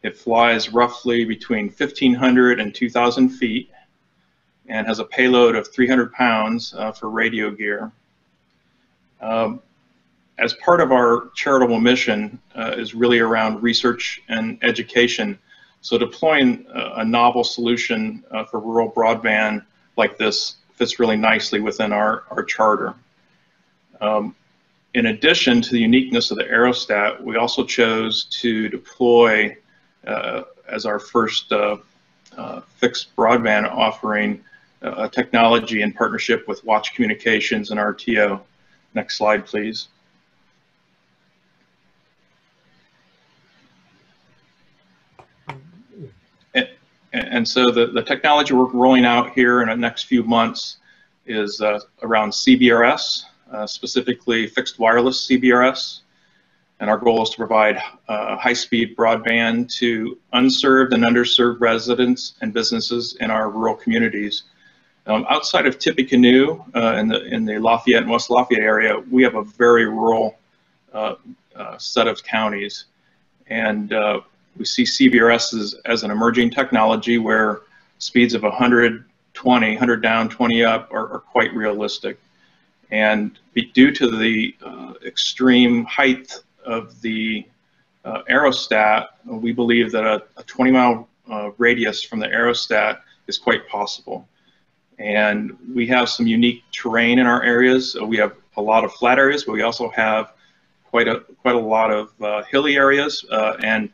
It flies roughly between 1,500 and 2,000 feet and has a payload of 300 pounds for radio gear. As part of our charitable mission is really around research and education. So deploying a novel solution for rural broadband like this fits really nicely within our charter. In addition to the uniqueness of the Aerostat, we also chose to deploy as our first fixed broadband offering a technology in partnership with Watch Communications and RTO. Next slide, please. And so the technology we're rolling out here in the next few months is around CBRS, specifically fixed wireless CBRS. And our goal is to provide high-speed broadband to unserved and underserved residents and businesses in our rural communities. Outside of Tippecanoe, in the Lafayette and West Lafayette area, we have a very rural set of counties. And we see CBRS as an emerging technology where speeds of 100 100 down, 20 up are quite realistic. And due to the extreme height of the aerostat, we believe that a 20-mile radius from the aerostat is quite possible. And we have some unique terrain in our areas. We have a lot of flat areas, but we also have quite a lot of hilly areas and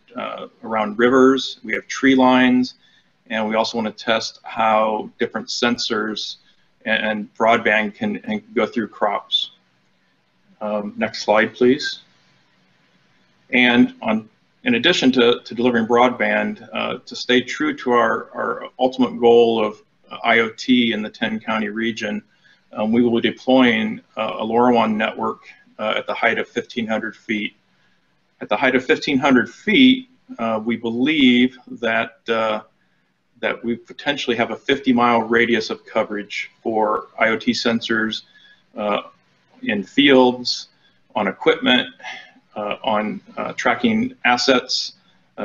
around rivers. We have tree lines, and we also want to test how different sensors and broadband can go through crops. Next slide, please. And in addition to delivering broadband, to stay true to our ultimate goal of IoT in the 10-county region, we will be deploying a LoRaWAN network at the height of 1,500 feet. At the height of 1,500 feet, we believe that we potentially have a 50-mile radius of coverage for IoT sensors in fields, on equipment, on tracking assets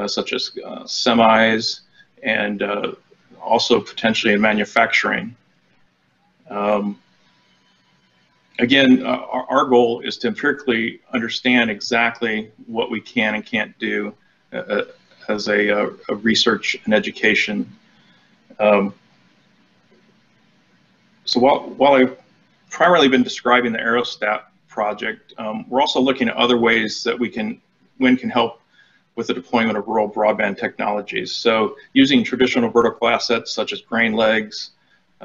such as semis, and also potentially in manufacturing. Again, our goal is to empirically understand exactly what we can and can't do as a research and education. So while I've primarily been describing the Aerostat project, we're also looking at other ways that WIN can help with the deployment of rural broadband technologies. So using traditional vertical assets such as grain legs,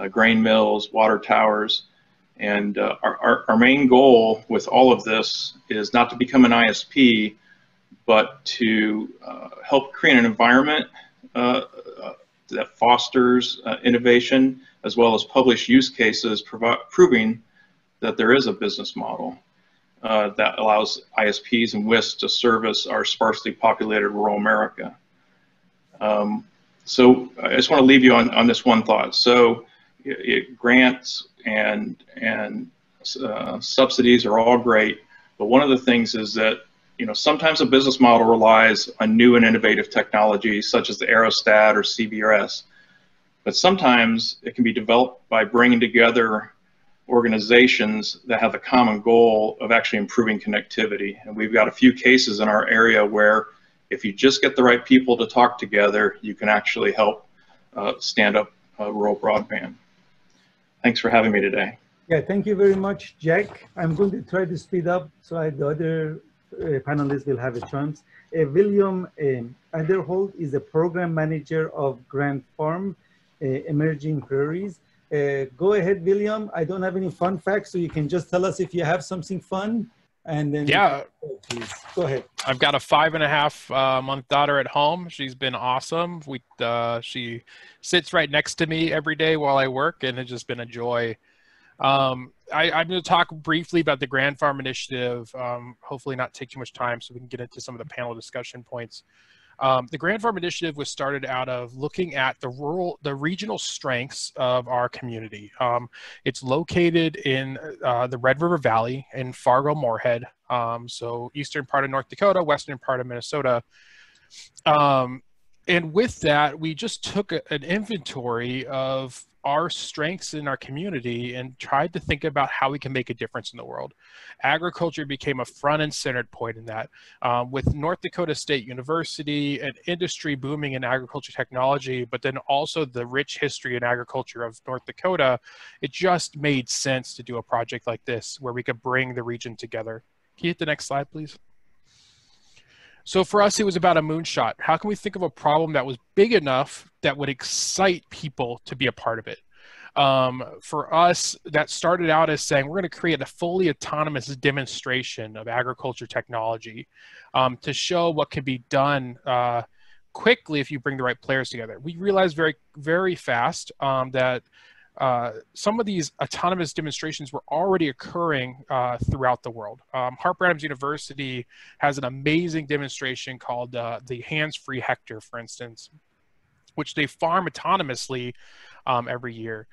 grain mills, water towers, and our main goal with all of this is not to become an ISP, but to help create an environment that fosters innovation, as well as publish use cases proving that there is a business model that allows ISPs and WISPs to service our sparsely populated rural America. So I just want to leave you on this one thought. So grants and subsidies are all great, but one of the things is that sometimes a business model relies on new and innovative technologies such as the Aerostat or CBRS, but sometimes it can be developed by bringing together organizations that have the common goal of actually improving connectivity. And we've got a few cases in our area where if you just get the right people to talk together, you can actually help stand up rural broadband. Thanks for having me today. Yeah, thank you very much, Jack. I'm going to try to speed up so the other panelists will have a chance. William Underholt is the program manager of Grant Farm, Emerging Prairies. Go ahead, William. I don't have any fun facts, so you can just tell us if you have something fun. And then yeah, please go ahead. I've got a 5.5 month daughter at home. She's been awesome. She sits right next to me every day while I work, and it's just been a joy. I'm going to talk briefly about the Grand Farm Initiative, hopefully not take too much time so we can get into some of the panel discussion points. The Grand Farm Initiative was started out of looking at the regional strengths of our community. It's located in the Red River Valley in Fargo-Moorhead, so eastern part of North Dakota, western part of Minnesota. And with that, we just took an inventory of our strengths in our community and tried to think about how we can make a difference in the world. Agriculture became a front and centered point in that. With North Dakota State University and industry booming in agriculture technology, but then also the rich history in agriculture of North Dakota, it just made sense to do a project like this where we could bring the region together. Can you hit the next slide, please? So for us, it was about a moonshot. How can we think of a problem that was big enough that would excite people to be a part of it? For us, that started out as saying, we're going to create a fully autonomous demonstration of agriculture technology to show what can be done quickly if you bring the right players together. We realized very, very fast that some of these autonomous demonstrations were already occurring throughout the world. Harper-Adams University has an amazing demonstration called the hands-free hectare, for instance, which they farm autonomously every year.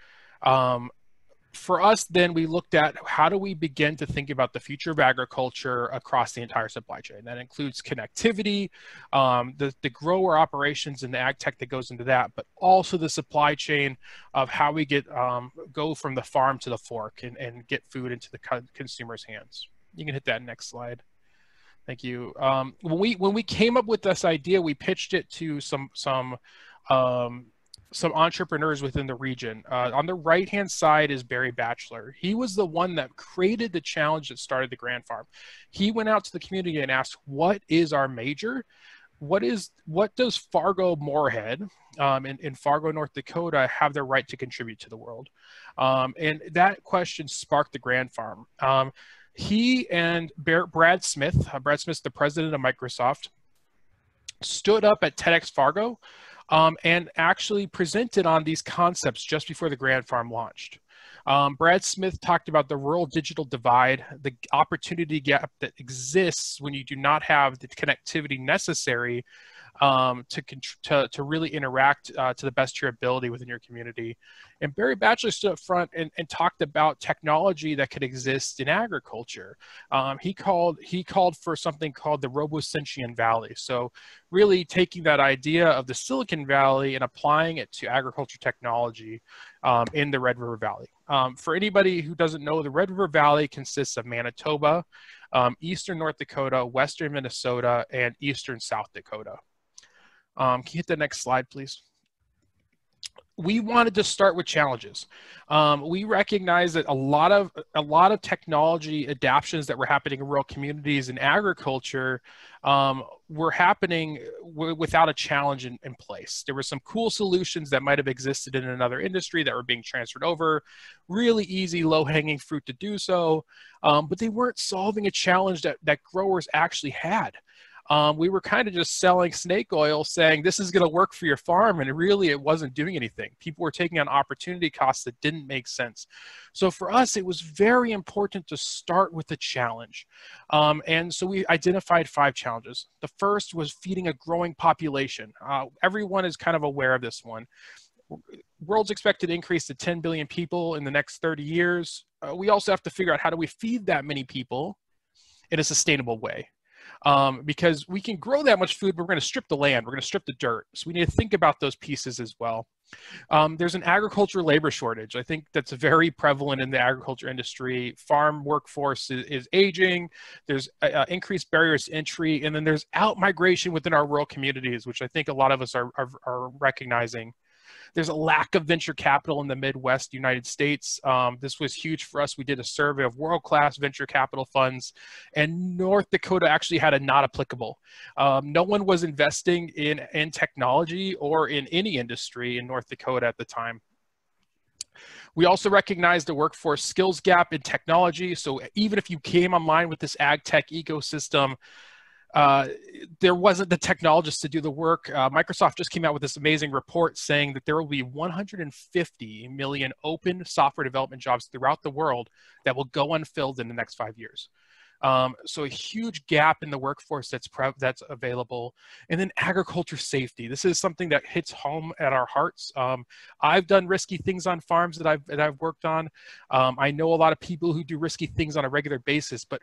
For us, then we looked at how do we begin to think about the future of agriculture across the entire supply chain. That includes connectivity, the grower operations and the ag tech that goes into that, but also the supply chain of how we get go from the farm to the fork and get food into the consumer's hands. You can hit that next slide. Thank you. When we came up with this idea, we pitched it to some entrepreneurs within the region. On the right-hand side is Barry Batchelor. He was the one that created the challenge that started the Grand Farm. He went out to the community and asked, what is our major? What does Fargo Moorhead in Fargo, North Dakota have the right to contribute to the world? And that question sparked the Grand Farm. He and Brad Smith, Smith's the president of Microsoft, stood up at TEDxFargo and actually presented on these concepts just before the Grand Farm launched. Brad Smith talked about the rural digital divide, the opportunity gap that exists when you do not have the connectivity necessary to really interact to the best of your ability within your community. And Barry Batchelor stood up front and talked about technology that could exist in agriculture. He called for something called the Robosentian Valley. So really taking that idea of the Silicon Valley and applying it to agriculture technology in the Red River Valley. For anybody who doesn't know, the Red River Valley consists of Manitoba, eastern North Dakota, western Minnesota, and eastern South Dakota. Can you hit the next slide, please? We wanted to start with challenges. We recognize that a lot of technology adaptations that were happening in rural communities and agriculture were happening without a challenge in place. There were some cool solutions that might have existed in another industry that were being transferred over, really easy, low-hanging fruit to do so, but they weren't solving a challenge that growers actually had. We were kind of just selling snake oil, saying this is going to work for your farm, and really it wasn't doing anything. People were taking on opportunity costs that didn't make sense. So for us, it was very important to start with the challenge. And so we identified 5 challenges. The first was feeding a growing population. Everyone is kind of aware of this one. World's expected to increase to 10 billion people in the next 30 years. We also have to figure out how do we feed that many people in a sustainable way. Because we can grow that much food, but we're going to strip the land, we're going to strip the dirt. So we need to think about those pieces as well. There's an agriculture labor shortage. I think that's very prevalent in the agriculture industry. Farm workforce is aging. There's increased barriers to entry, and then there's out-migration within our rural communities, which I think a lot of us are recognizing. There's a lack of venture capital in the Midwest United States. This was huge for us. We did a survey of world-class venture capital funds, and North Dakota actually had a not applicable. No one was investing in technology or in any industry in North Dakota at the time. We also recognize the workforce skills gap in technology. So even if you came online with this ag tech ecosystem, there wasn't the technologists to do the work. Microsoft just came out with this amazing report saying that there will be 150 million open software development jobs throughout the world that will go unfilled in the next 5 years. So a huge gap in the workforce that's available. And then agriculture safety. This is something that hits home at our hearts. I've done risky things on farms that I've worked on. I know a lot of people who do risky things on a regular basis, but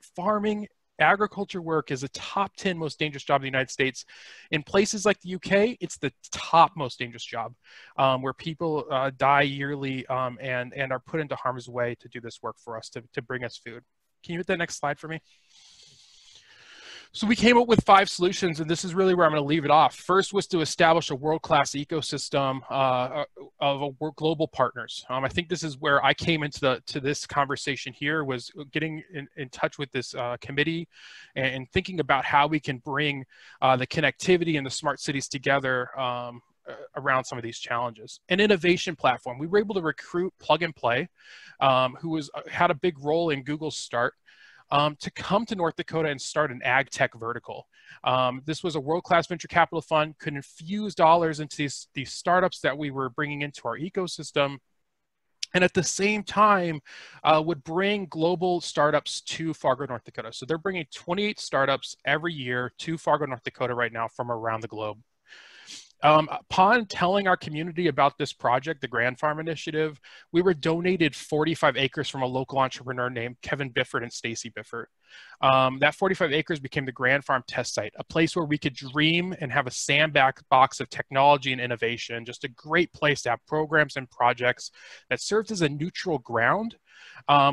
agriculture work is a top 10 most dangerous job in the United States. In places like the UK, it's the top most dangerous job, where people die yearly and are put into harm's way to do this work for us, to bring us food. Can you hit that next slide for me? So we came up with 5 solutions, and this is really where I'm going to leave it off. First was to establish a world-class ecosystem of global partners. I think this is where I came into this conversation here, was getting in touch with this committee and thinking about how we can bring the connectivity and the smart cities together around some of these challenges. An innovation platform. We were able to recruit Plug and Play, who had a big role in Google's start, to come to North Dakota and start an ag tech vertical. This was a world-class venture capital fund, could infuse dollars into these startups that we were bringing into our ecosystem, and at the same time would bring global startups to Fargo, North Dakota. So they're bringing 28 startups every year to Fargo, North Dakota right now from around the globe. Upon telling our community about this project, the Grand Farm Initiative, we were donated 45 acres from a local entrepreneur named Kevin Bedford and Stacy Bedford. That 45 acres became the Grand Farm test site, a place where we could dream and have a sandbox of technology and innovation, just a great place to have programs and projects that served as a neutral ground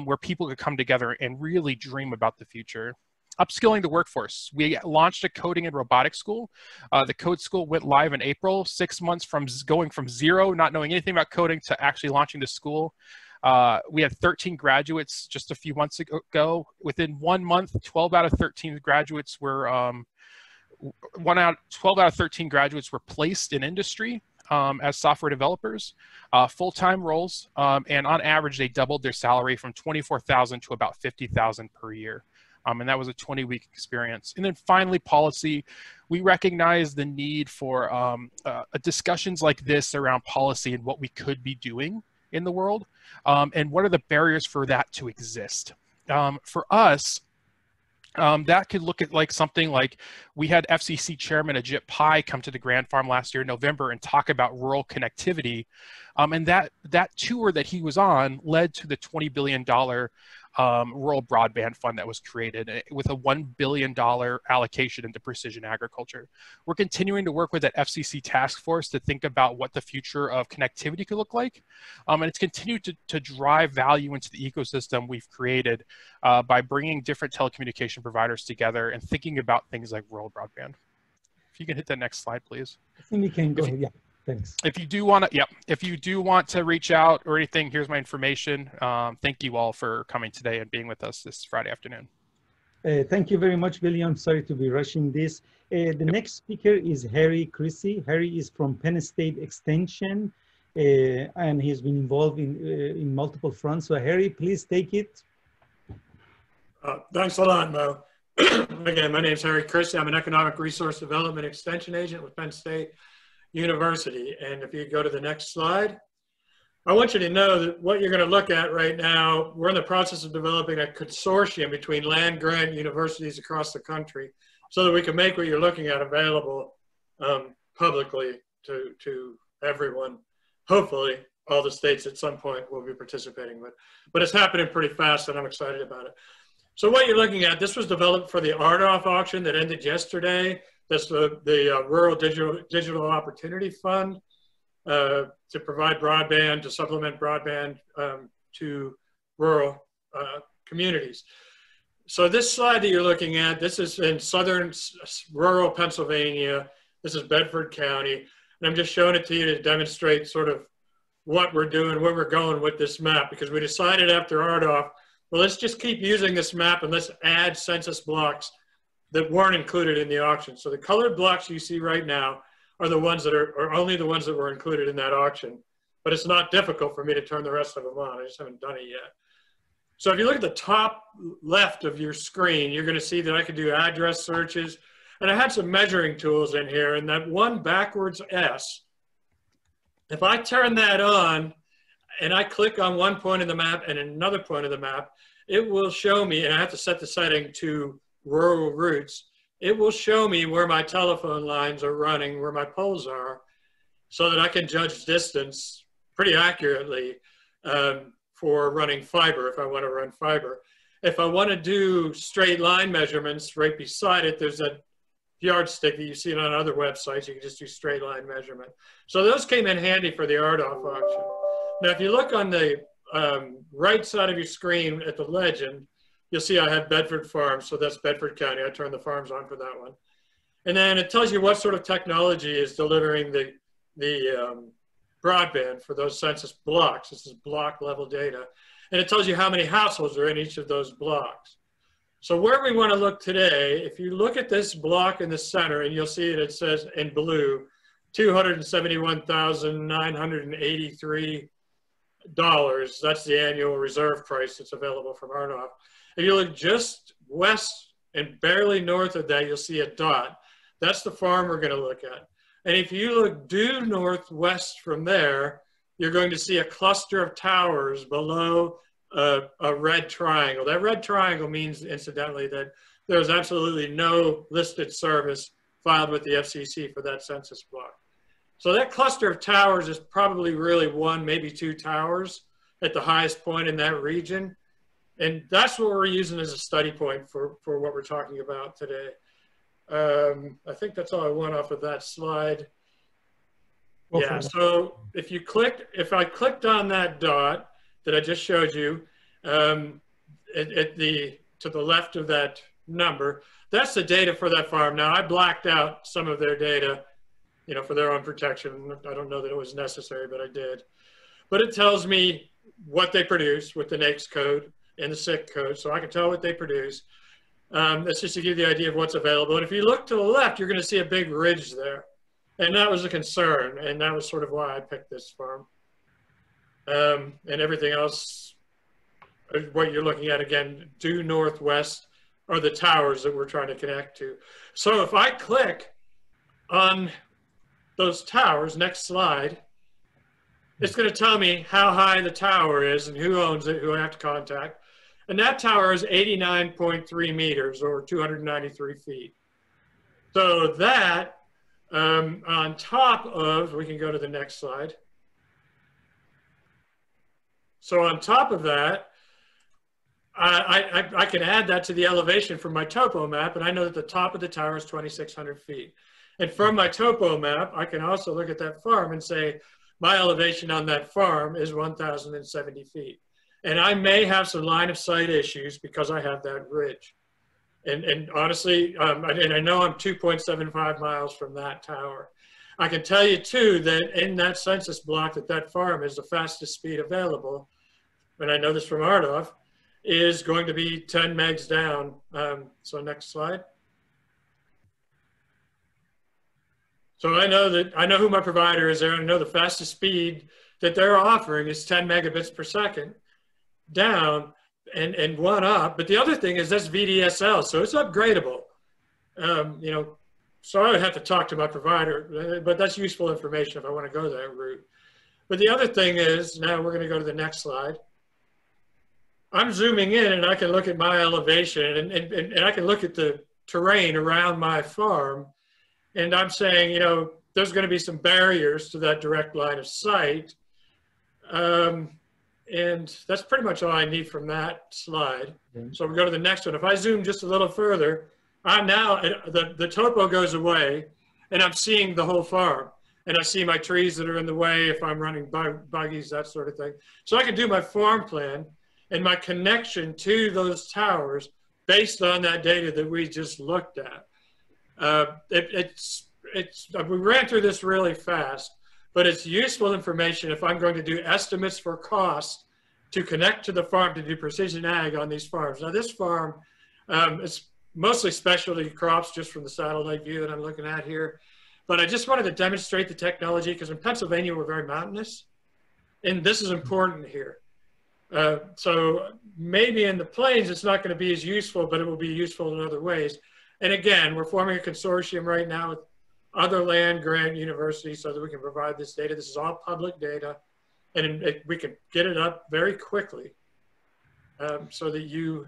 where people could come together and really dream about the future. Upskilling the workforce. We launched a coding and robotics school. The code school went live in April, 6 months from going from zero, not knowing anything about coding, to actually launching the school. We had 13 graduates just a few months ago. Within 1 month, 12 out of 13 graduates were 12 out of 13 graduates were placed in industry as software developers, full-time roles, and on average they doubled their salary from $24,000 to about $50,000 per year. And that was a 20-week experience. And then finally, policy. We recognize the need for discussions like this around policy and what we could be doing in the world, and what are the barriers for that to exist. For us, that could look at like something like, we had FCC Chairman Ajit Pai come to the Grand Farm last year in November and talk about rural connectivity. And that tour that he was on led to the $20 billion rural broadband fund that was created with a $1 billion allocation into precision agriculture. We're continuing to work with that FCC task force to think about what the future of connectivity could look like. And it's continued to drive value into the ecosystem we've created by bringing different telecommunication providers together and thinking about things like rural broadband. If you can hit the next slide, please. I think we can go ahead, yeah. Thanks. If you do want to, if you do want to reach out or anything, here's my information. Thank you all for coming today and being with us this Friday afternoon. Thank you very much, Billy. I'm sorry to be rushing this. The next speaker is Harry Chrissy. Harry is from Penn State Extension, and he's been involved in multiple fronts. So Harry, please take it. Thanks a lot, Mo. Again, my name is Harry Chrissy. I'm an Economic Resource Development Extension Agent with Penn State University. And if you go to the next slide, I want you to know that what you're going to look at right now, we're in the process of developing a consortium between land-grant universities across the country so that we can make what you're looking at available publicly to everyone. Hopefully, all the states at some point will be participating, but it's happening pretty fast and I'm excited about it. So what you're looking at, this was developed for the RDOF auction that ended yesterday. That's the Rural Digital Opportunity Fund to provide broadband, to supplement broadband to rural communities. So this slide that you're looking at, this is in southern rural Pennsylvania. This is Bedford County. And I'm just showing it to you to demonstrate sort of what we're doing, where we're going with this map, because we decided after RDOF, well, let's just keep using this map and let's add census blocks that weren't included in the auction. So the colored blocks you see right now are the ones that are only the ones that were included in that auction. But it's not difficult for me to turn the rest of them on. I just haven't done it yet. So if you look at the top left of your screen, you're gonna see that I can do address searches. And I had some measuring tools in here, and that one backwards S, if I turn that on and I click on one point of the map and another point of the map, it will show me, and I have to set the setting to rural routes, it will show me where my telephone lines are running, where my poles are, so that I can judge distance pretty accurately for running fiber if I want to run fiber. If I want to do straight line measurements, right beside it, there's a yardstick that you see on other websites. You can just do straight line measurement. So those came in handy for the RDOF auction. Now, if you look on the right side of your screen at the legend, you'll see I have Bedford Farms, so that's Bedford County. I turned the farms on for that one. And then it tells you what sort of technology is delivering the broadband for those census blocks. This is block level data. And it tells you how many households are in each of those blocks. So where we want to look today, if you look at this block in the center, and you'll see it says in blue, $271,983. That's the annual reserve price that's available from RDOF. If you look just west and barely north of that, you'll see a dot. That's the farm we're going to look at. And if you look due northwest from there, you're going to see a cluster of towers below a red triangle. That red triangle means, incidentally, that there's absolutely no listed service filed with the FCC for that census block. So that cluster of towers is probably really one, maybe two towers at the highest point in that region. And that's what we're using as a study point for what we're talking about today. I think that's all I want off of that slide. Yeah, so if I clicked on that dot that I just showed you, to the left of that number, that's the data for that farm. Now I blacked out some of their data, you know, for their own protection. I don't know that it was necessary, but I did. But it tells me what they produce with the NAICS code and the SIC code, so I can tell what they produce. That's just to give you the idea of what's available. And if you look to the left, you're going to see a big ridge there. And that was a concern, and that was sort of why I picked this farm. And everything else, what you're looking at, again, due northwest are the towers that we're trying to connect to. So if I click on those towers, next slide, it's going to tell me how high the tower is and who owns it, who I have to contact. And that tower is 89.3 meters, or 293 feet. So that, on top of, we can go to the next slide. So on top of that, I can add that to the elevation from my topo map, and I know that the top of the tower is 2,600 feet. And from my topo map, I can also look at that farm and say, my elevation on that farm is 1,070 feet. And I may have some line of sight issues because I have that ridge. And honestly, and I know I'm 2.75 miles from that tower. I can tell you too that in that census block that farm is the fastest speed available, and I know this from Ardov, is going to be 10 megs down. So next slide. So I know who my provider is there. I know the fastest speed that they're offering is 10 megabits per second down and one up. But the other thing is that's VDSL, so it's upgradable. You know, so I would have to talk to my provider, but that's useful information if I want to go that route. But the other thing is, now we're going to go to the next slide. I'm zooming in and I can look at my elevation and I can look at the terrain around my farm. And I'm saying, you know, there's going to be some barriers to that direct line of sight. And that's pretty much all I need from that slide. So we go to the next one. If I zoom just a little further, I'm now, the topo goes away and I'm seeing the whole farm. And I see my trees that are in the way if I'm running buggies, that sort of thing. So I can do my farm plan and my connection to those towers based on that data that we just looked at. We ran through this really fast, but it's useful information if I'm going to do estimates for cost to connect to the farm to do precision ag on these farms. Now this farm, it's mostly specialty crops just from the satellite view that I'm looking at here. But I just wanted to demonstrate the technology because in Pennsylvania, we're very mountainous. And this is important here. So maybe in the plains, it's not going to be as useful, but it will be useful in other ways. And again, we're forming a consortium right now with other land grant universities so that we can provide this data. This is all public data, and we can get it up very quickly so that you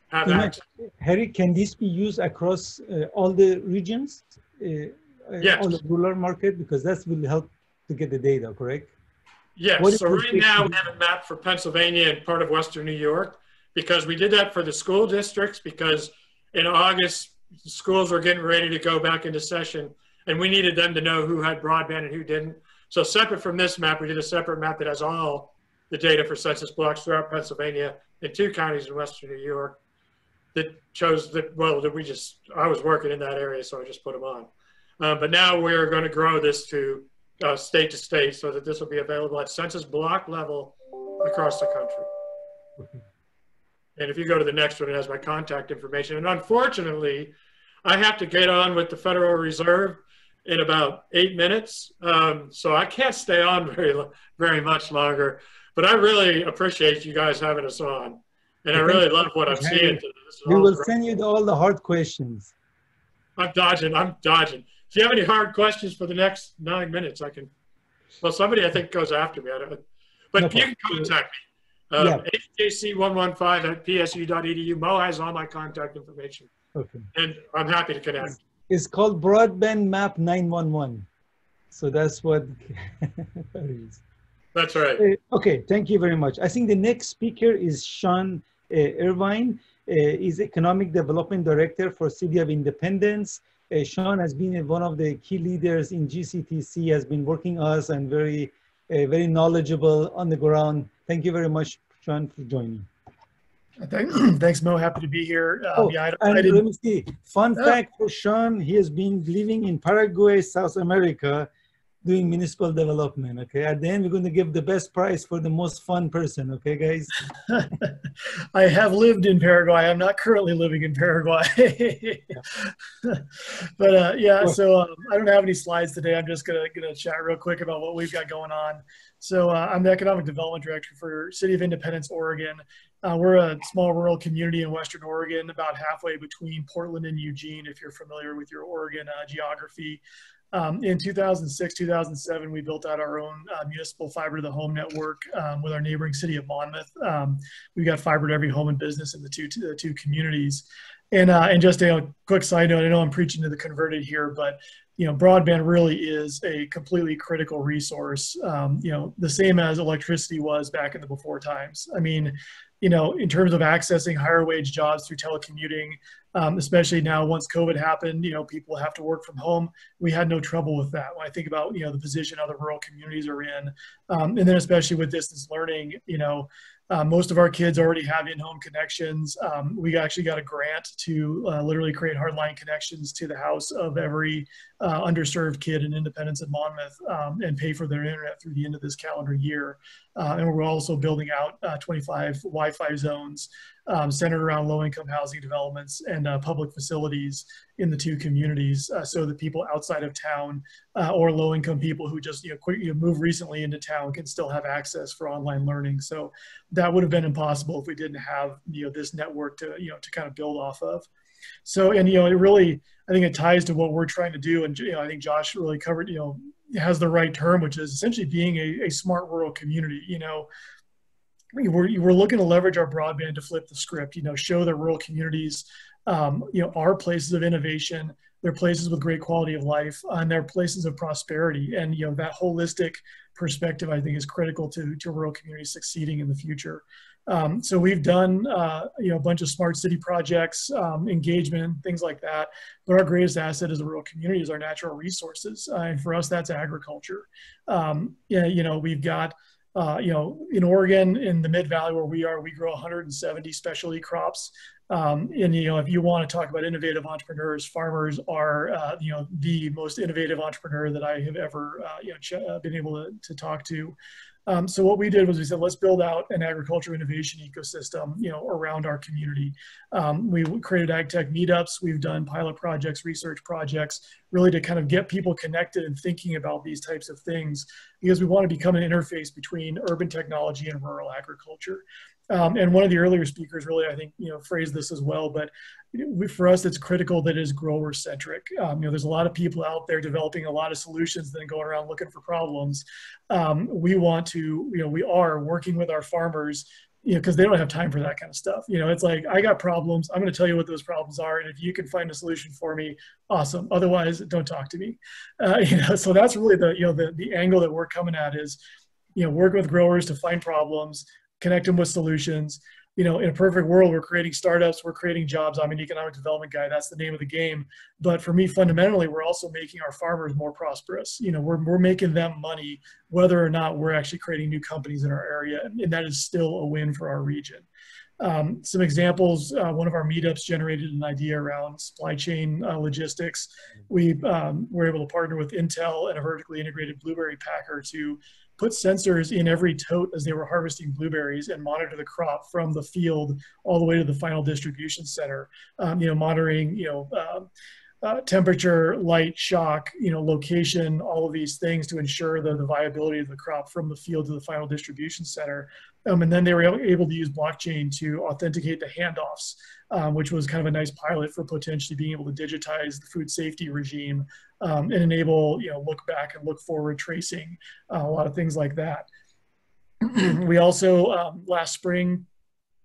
have access. Harry, can this be used across all the regions? Yes. All the rural market, because that will help to get the data, correct? Yes, so right now we have it mapped for Pennsylvania and part of Western New York because we did that for the school districts because in August, schools were getting ready to go back into session and we needed them to know who had broadband and who didn't. So separate from this map, we did a separate map that has all the data for census blocks throughout Pennsylvania in 2 counties in Western New York that chose that, well, that I was working in that area, so I just put them on. But now we're going to grow this to state to state so that this will be available at census block level across the country. Okay. And if you go to the next one, it has my contact information. And unfortunately, I have to get on with the Federal Reserve in about 8 minutes. So I can't stay on very much longer. But I really appreciate you guys having us on. And I really love what I'm seeing. We will send you all the hard questions. I'm dodging. If you have any hard questions for the next 9 minutes, I can, well, somebody I think goes after me. I don't know. But no, you can contact me. HJC115@psu.edu. Mo has all my contact information. Okay. And I'm happy to connect. It's called Broadband Map 911. So that's what that is. That's right. Okay, thank you very much. I think the next speaker is Sean Irvine. He's Economic Development Director for City of Independence. Sean has been one of the key leaders in GCTC, has been working us and very knowledgeable on the ground. Thank you very much, Sean, for joining. Thanks, Mo. Happy to be here. Let me see. Fun fact for Sean, he has been living in Paraguay, South America, doing municipal development. Okay, at the end, we're going to give the best prize for the most fun person. Okay, guys? I have lived in Paraguay. I'm not currently living in Paraguay. But yeah, so I don't have any slides today. I'm just gonna chat real quick about what we've got going on. So I'm the Economic Development Director for City of Independence, Oregon. We're a small rural community in Western Oregon, about halfway between Portland and Eugene, if you're familiar with your Oregon geography. In 2006, 2007, we built out our own municipal fiber to the home network with our neighboring city of Monmouth. We got fiber to every home and business in the two communities. And just a quick side note, I know I'm preaching to the converted here, but broadband really is a completely critical resource. The same as electricity was back in the before times. I mean, in terms of accessing higher wage jobs through telecommuting, especially now once COVID happened, people have to work from home. We had no trouble with that. When I think about, the position other rural communities are in, and then especially with distance learning, most of our kids already have in-home connections. We actually got a grant to literally create hardline connections to the house of every underserved kid in Independence and Monmouth and pay for their internet through the end of this calendar year. And we're also building out 25 Wi-Fi zones centered around low-income housing developments and public facilities in the two communities, so that people outside of town or low-income people who just moved recently into town can still have access for online learning. So that would have been impossible if we didn't have this network to to kind of build off of. So, and it really, I think it ties to what we're trying to do, and I think Josh really covered has the right term, which is essentially being a smart rural community. We're looking to leverage our broadband to flip the script, show that rural communities, are places of innovation, they're places with great quality of life, and they're places of prosperity. And, that holistic perspective, I think, is critical to rural communities succeeding in the future. So we've done, a bunch of smart city projects, engagement, things like that. But our greatest asset as a rural community is our natural resources. And for us, that's agriculture. We've got, in Oregon, in the Mid-Valley where we are, we grow 170 specialty crops. And, if you want to talk about innovative entrepreneurs, farmers are, the most innovative entrepreneur that I have ever, been able to talk to. So what we did was we said, let's build out an agriculture innovation ecosystem, around our community. We created ag tech meetups. We've done pilot projects, research projects, really to kind of get people connected and thinking about these types of things, because we want to become an interface between urban technology and rural agriculture. And one of the earlier speakers really, I think, phrased this as well, but for us, it's critical that it is grower centric. There's a lot of people out there developing a lot of solutions, then going around looking for problems. We want to, we are working with our farmers, because they don't have time for that kind of stuff. It's like, I got problems. I'm going to tell you what those problems are. And if you can find a solution for me, awesome. Otherwise, don't talk to me. So that's really the angle that we're coming at is, work with growers to find problems, connect them with solutions. In a perfect world, we're creating startups, we're creating jobs. I'm an economic development guy. That's the name of the game. But for me, fundamentally, we're also making our farmers more prosperous. We're making them money, whether or not we're actually creating new companies in our area. And that is still a win for our region. Some examples, one of our meetups generated an idea around supply chain logistics. We were able to partner with Intel and a vertically integrated blueberry packer to put sensors in every tote as they were harvesting blueberries and monitor the crop from the field all the way to the final distribution center, monitoring, temperature, light, shock, location, all of these things to ensure the viability of the crop from the field to the final distribution center. And then they were able to use blockchain to authenticate the handoffs, which was kind of a nice pilot for potentially being able to digitize the food safety regime and enable, look back and look forward tracing, a lot of things like that. We also, last spring,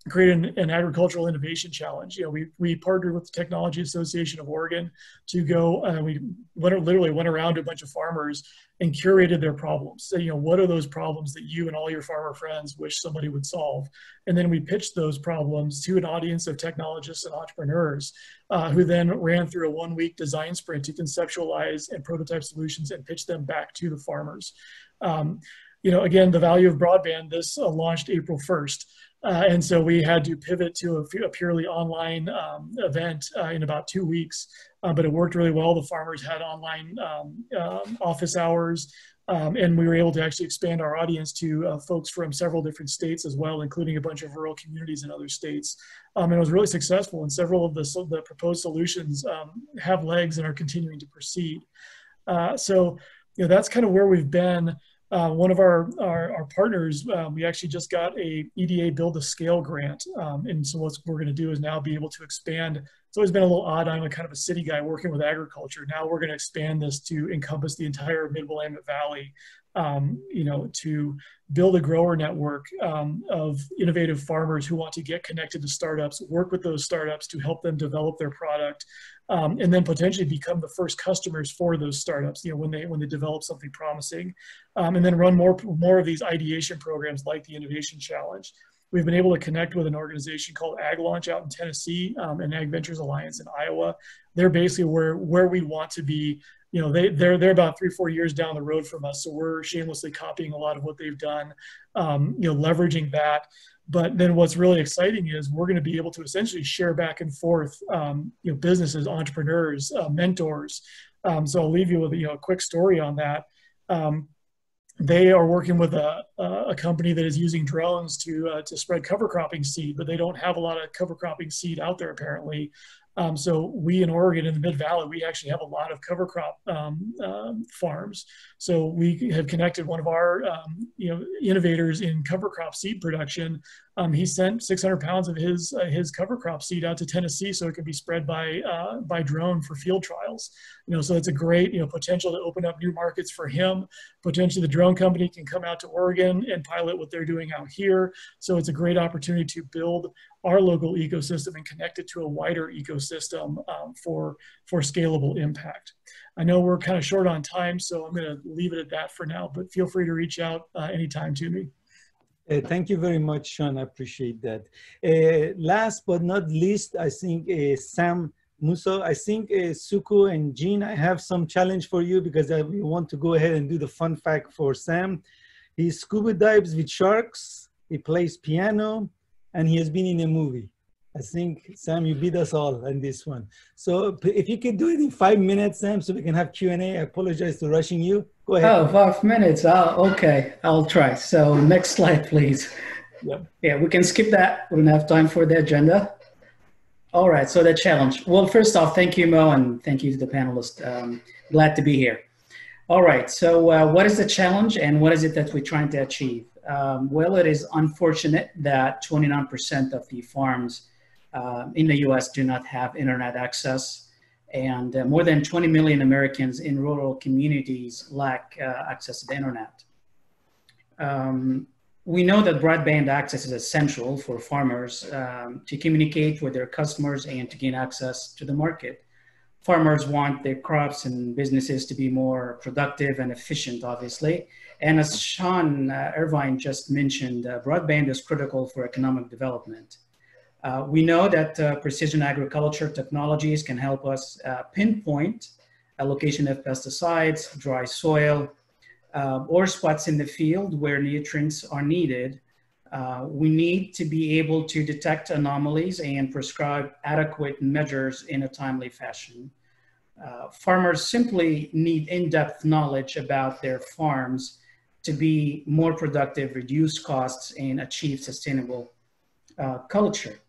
created an agricultural innovation challenge. You know, we partnered with the Technology Association of Oregon to go, we literally went around to a bunch of farmers and curated their problems. So, you know, what are those problems that you and all your farmer friends wish somebody would solve? And then we pitched those problems to an audience of technologists and entrepreneurs who then ran through a 1-week design sprint to conceptualize and prototype solutions and pitch them back to the farmers. You know, again, the value of broadband, this launched April 1st. And so we had to pivot to a purely online event in about 2 weeks, but it worked really well. The farmers had online office hours, and we were able to actually expand our audience to folks from several different states as well, including a bunch of rural communities in other states. And it was really successful, and several of the proposed solutions have legs and are continuing to proceed. So, you know, that's kind of where we've been. One of our partners, we actually just got a EDA Build to Scale grant. And so what we're going to do is now be able to expand. It's always been a little odd. I'm a kind of a city guy working with agriculture. Now we're going to expand this to encompass the entire Mid-Willamette Valley, you know, to build a grower network of innovative farmers who want to get connected to startups, work with those startups to help them develop their product, and then potentially become the first customers for those startups, you know, when they develop something promising, and then run more of these ideation programs like the Innovation Challenge. We've been able to connect with an organization called Ag Launch out in Tennessee and Ag Ventures Alliance in Iowa. They're basically where we want to be. You know, they're about 3 or 4 years down the road from us, so we're shamelessly copying a lot of what they've done, you know, leveraging that. But then what's really exciting is we're going to be able to essentially share back and forth, you know, businesses, entrepreneurs, mentors. So I'll leave you with, you know, a quick story on that. They are working with a company that is using drones to spread cover cropping seed, but they don't have a lot of cover cropping seed out there apparently. So we in Oregon, in the Mid-Valley, we actually have a lot of cover crop farms. So we have connected one of our you know, innovators in cover crop seed production. He sent 600 pounds of his cover crop seed out to Tennessee so it could be spread by drone for field trials. You know, so it's a great, you know, potential to open up new markets for him. Potentially the drone company can come out to Oregon and pilot what they're doing out here. So it's a great opportunity to build our local ecosystem and connect it to a wider ecosystem for scalable impact. I know we're kind of short on time, so I'm going to leave it at that for now, but feel free to reach out anytime to me. Thank you very much, Sean. I appreciate that. Last but not least, I think Sam Musso, I think Suku and Jean, I have some challenge for you because we want to go ahead and do the fun fact for Sam. He scuba dives with sharks, he plays piano, and he has been in a movie. I think, Sam, you beat us all on this one. So if you could do it in 5 minutes, Sam, so we can have Q&A. I apologize for rushing you. Go ahead. Oh, 5 minutes. Okay, I'll try. So next slide, please. Yep. Yeah, we can skip that. We don't have time for the agenda. All right, so the challenge. Well, first off, thank you, Mo, and thank you to the panelists. Glad to be here. All right, so what is the challenge and what is it that we're trying to achieve? Well, it is unfortunate that 29% of the farms in the US do not have internet access, and more than 20 million Americans in rural communities lack access to the internet. We know that broadband access is essential for farmers to communicate with their customers and to gain access to the market. Farmers want their crops and businesses to be more productive and efficient, obviously. And as Sean Irvine just mentioned, broadband is critical for economic development. We know that precision agriculture technologies can help us pinpoint a location of pesticides, dry soil, or spots in the field where nutrients are needed. We need to be able to detect anomalies and prescribe adequate measures in a timely fashion. Farmers simply need in-depth knowledge about their farms to be more productive, reduce costs, and achieve sustainable culture.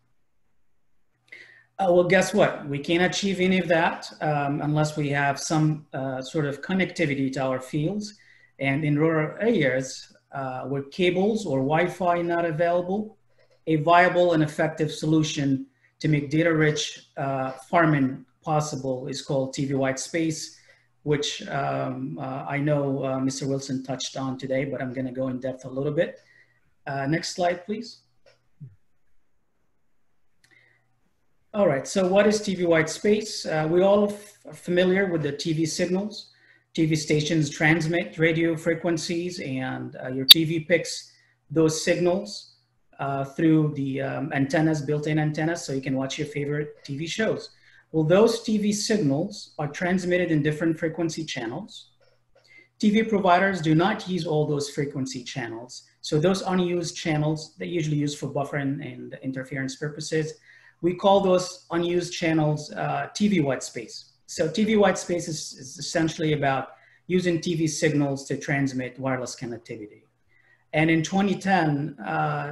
Well, guess what? We can't achieve any of that unless we have some sort of connectivity to our fields. And in rural areas where cables or Wi-Fi are not available, a viable and effective solution to make data-rich farming possible is called TV white space, which I know Mr. Wilson touched on today, but I'm going to go in depth a little bit. Next slide, please. All right, so what is TV white space? We all are familiar with the TV signals. TV stations transmit radio frequencies, and your TV picks those signals through the antennas, built-in antennas, so you can watch your favorite TV shows. Well, those TV signals are transmitted in different frequency channels. TV providers do not use all those frequency channels. So those unused channels, they usually use for buffering and interference purposes. We call those unused channels TV white space. So TV white space is essentially about using TV signals to transmit wireless connectivity. And in 2010,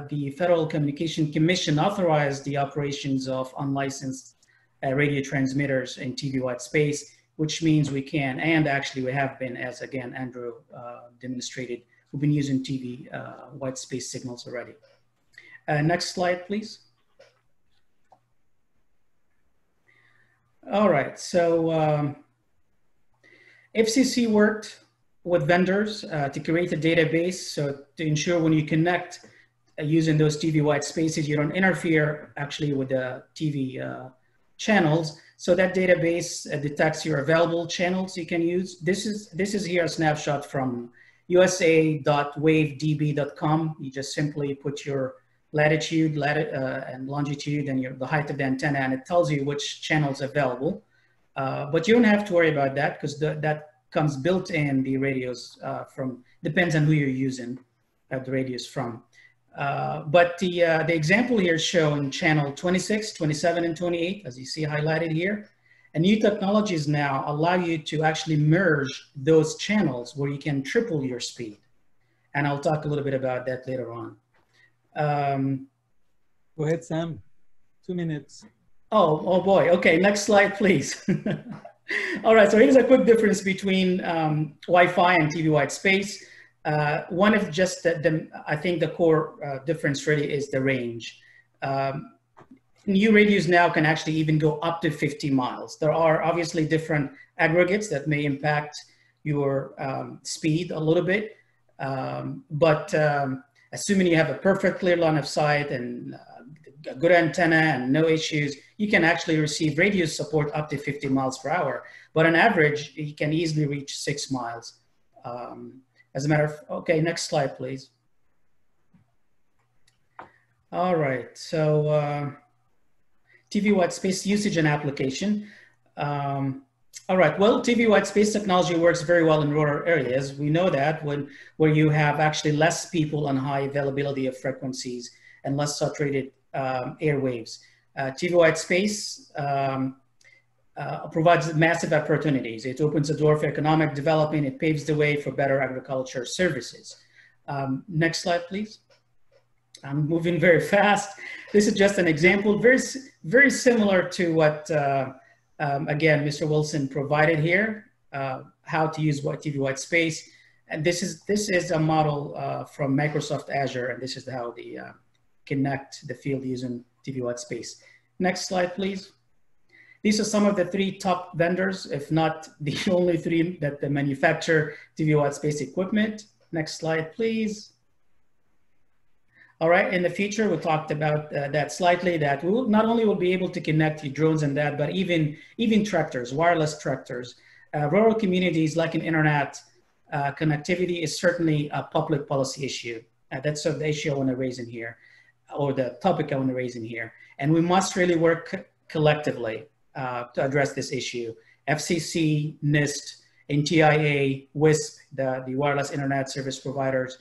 the Federal Communication Commission authorized the operations of unlicensed radio transmitters in TV white space, which means we can, and actually we have been, as again, Andrew demonstrated, we've been using TV white space signals already. Next slide, please. All right, so FCC worked with vendors to create a database, so to ensure when you connect using those TV white spaces, you don't interfere actually with the TV channels. So that database detects your available channels you can use. This is here a snapshot from usa.wavedb.com. You just simply put your latitude and longitude and the height of the antenna, and it tells you which channel is available. But you don't have to worry about that because that comes built in the radios depends on who you're using the radios from. But the example here is showing channel 26, 27, and 28, as you see highlighted here. And new technologies now allow you to actually merge those channels where you can triple your speed. And I'll talk a little bit about that later on. Go ahead, Sam. 2 minutes. Oh boy. Okay, next slide, please. All right, so here's a quick difference between Wi-Fi and TV white space. One of just I think the core difference really is the range. New radios now can actually even go up to 50 miles. There are obviously different aggregates that may impact your speed a little bit, but assuming you have a perfect clear line of sight and a good antenna and no issues, you can actually receive radio support up to 50 miles per hour. But on average, you can easily reach 6 miles. As a matter of, okay, next slide, please. All right, so TV white space usage and application. All right, well, TV white space technology works very well in rural areas. We know that where you have actually less people and high availability of frequencies and less saturated airwaves. TV white space provides massive opportunities. It opens the door for economic development. It paves the way for better agriculture services. Next slide, please. I'm moving very fast. This is just an example, very similar to what, again, Mr. Wilson provided here, how to use TV white space. And this is a model from Microsoft Azure, and this is how they connect the field using TV white space. Next slide, please. These are some of the 3 top vendors, if not the only 3 that manufacture TV white space equipment. Next slide, please. All right, in the future, we talked about that slightly, that we will not only will be able to connect your drones and that, but even tractors, wireless tractors. Rural communities like an internet connectivity is certainly a public policy issue. That's the issue I want to raise in here, or the topic I want to raise in here. And we must really work collectively to address this issue. FCC, NIST, NTIA, WISP, the wireless internet service providers,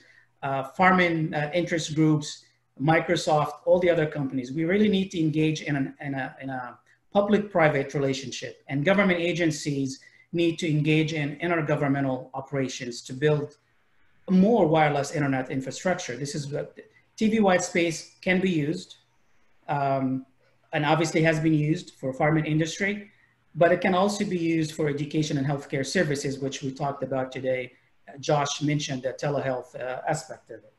farming interest groups, Microsoft, all the other companies. We really need to engage in a public-private relationship, and government agencies need to engage in intergovernmental operations to build more wireless internet infrastructure. This is what TV white space can be used, and obviously has been used for farming industry, but it can also be used for education and healthcare services, which we talked about today. Josh mentioned the telehealth aspect of it.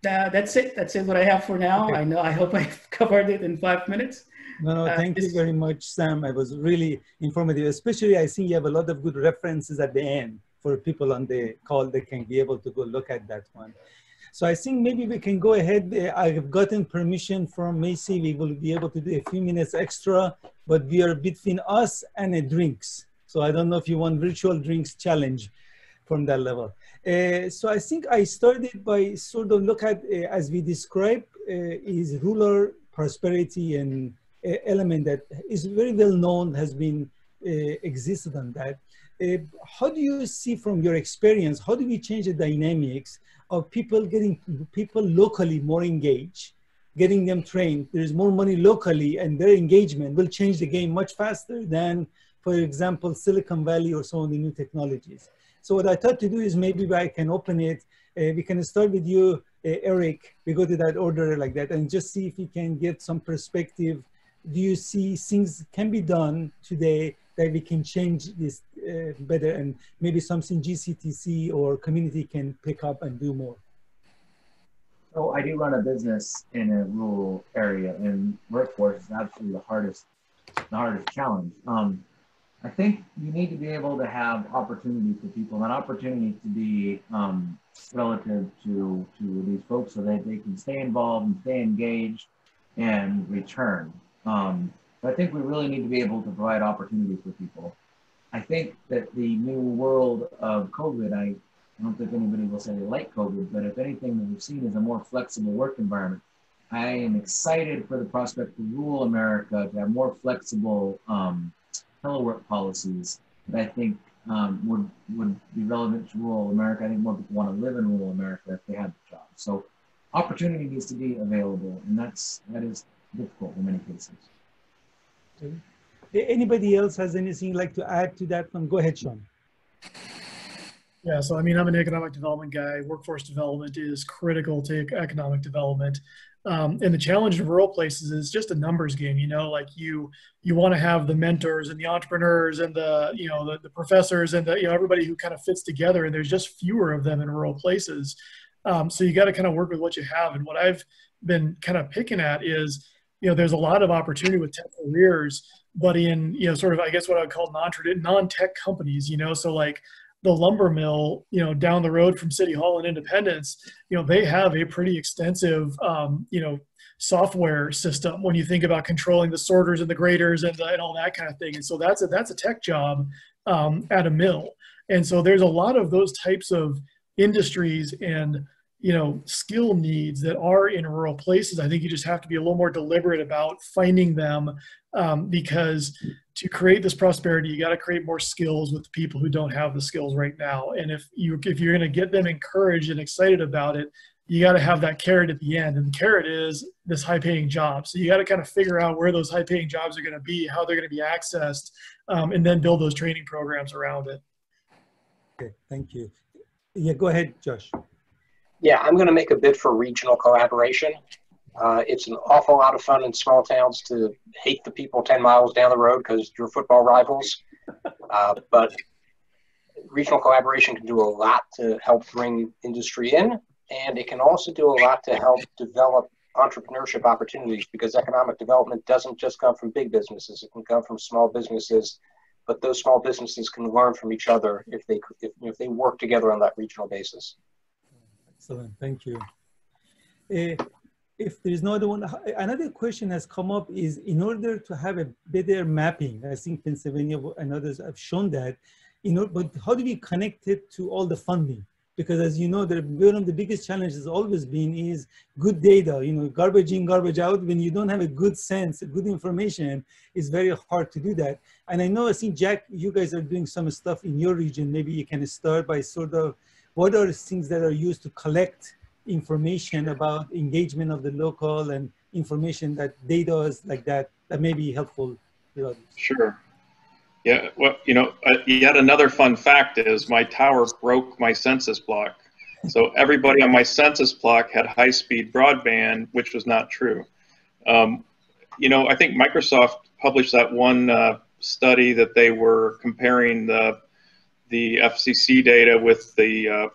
That's it. That's it. What I have for now. Okay. I hope I've covered it in 5 minutes. No, thank you very much, Sam. It was really informative. Especially, I think you have a lot of good references at the end for people on the call that can be able to go look at that one. So I think maybe we can go ahead. I've gotten permission from Macy. We will be able to do a few minutes extra, but we are between us and drinks. So I don't know if you want virtual drinks challenge from that level. So I think I started by sort of look at, as we described, is rural prosperity and element that is very well known, has been existed on that. How do you see from your experience, how do we change the dynamics of people getting people locally more engaged, getting them trained? There's more money locally and their engagement will change the game much faster than, for example, Silicon Valley or some of the new technologies. So what I thought to do is maybe I can open it. We can start with you, Eric. We go to that order like that and just see if we can get some perspective. Do you see things can be done today that we can change this better, and maybe something GCTC or community can pick up and do more? So I do run a business in a rural area, and workforce is absolutely the hardest challenge. I think you need to be able to have opportunities for people, and opportunities to be relative to these folks so that they can stay involved and stay engaged and return. I think we really need to be able to provide opportunities for people. I think that the new world of COVID, I don't think anybody will say they like COVID, but if anything that we've seen is a more flexible work environment. I am excited for the prospect for rural America to have more flexible telework policies that I think would be relevant to rural America. I think more people want to live in rural America if they have the job. So opportunity needs to be available, and that is difficult in many cases. Anybody else has anything like to add to that one? Go ahead, Sean. Yeah, so I mean, I'm an economic development guy. Workforce development is critical to economic development. And the challenge in rural places is just a numbers game, you know, like you want to have the mentors and the entrepreneurs and the professors and everybody who kind of fits together, and there's just fewer of them in rural places. So you got to kind of work with what you have. And what I've been kind of picking at is, there's a lot of opportunity with tech careers, but in, sort of, I guess what I would call non-tech companies, so like the lumber mill, down the road from City Hall in Independence, they have a pretty extensive, software system when you think about controlling the sorters and the graders and all that kind of thing. And so that's a tech job at a mill. And so there's a lot of those types of industries and skill needs that are in rural places. I think you just have to be a little more deliberate about finding them, because to create this prosperity, you got to create more skills with the people who don't have the skills right now. And if you're going to get them encouraged and excited about it, you got to have that carrot at the end. And the carrot is this high-paying job. So you got to kind of figure out where those high-paying jobs are going to be, how they're going to be accessed, and then build those training programs around it. Okay, thank you. Yeah, go ahead, Josh. Yeah, I'm going to make a bid for regional collaboration. It's an awful lot of fun in small towns to hate the people 10 miles down the road because you're football rivals. But regional collaboration can do a lot to help bring industry in, and it can also do a lot to help develop entrepreneurship opportunities, because economic development doesn't just come from big businesses. It can come from small businesses, but those small businesses can learn from each other if they work together on that regional basis. Excellent, thank you. If there is no other one, another question has come up is, in order to have a better mapping, I think Pennsylvania and others have shown that, but how do we connect it to all the funding? Because as you know, one of the biggest challenges has always been is good data, garbage in, garbage out. When you don't have a good sense, good information, it's very hard to do that. And I think, Jack, you guys are doing some stuff in your region. Maybe you can start by sort of, what are the things that are used to collect information about engagement of the local and information that data is like that may be helpful to others? Sure. Yeah, well, yet another fun fact is my tower broke my census block. So everybody on my census block had high-speed broadband, which was not true. I think Microsoft published that one study that they were comparing the FCC data with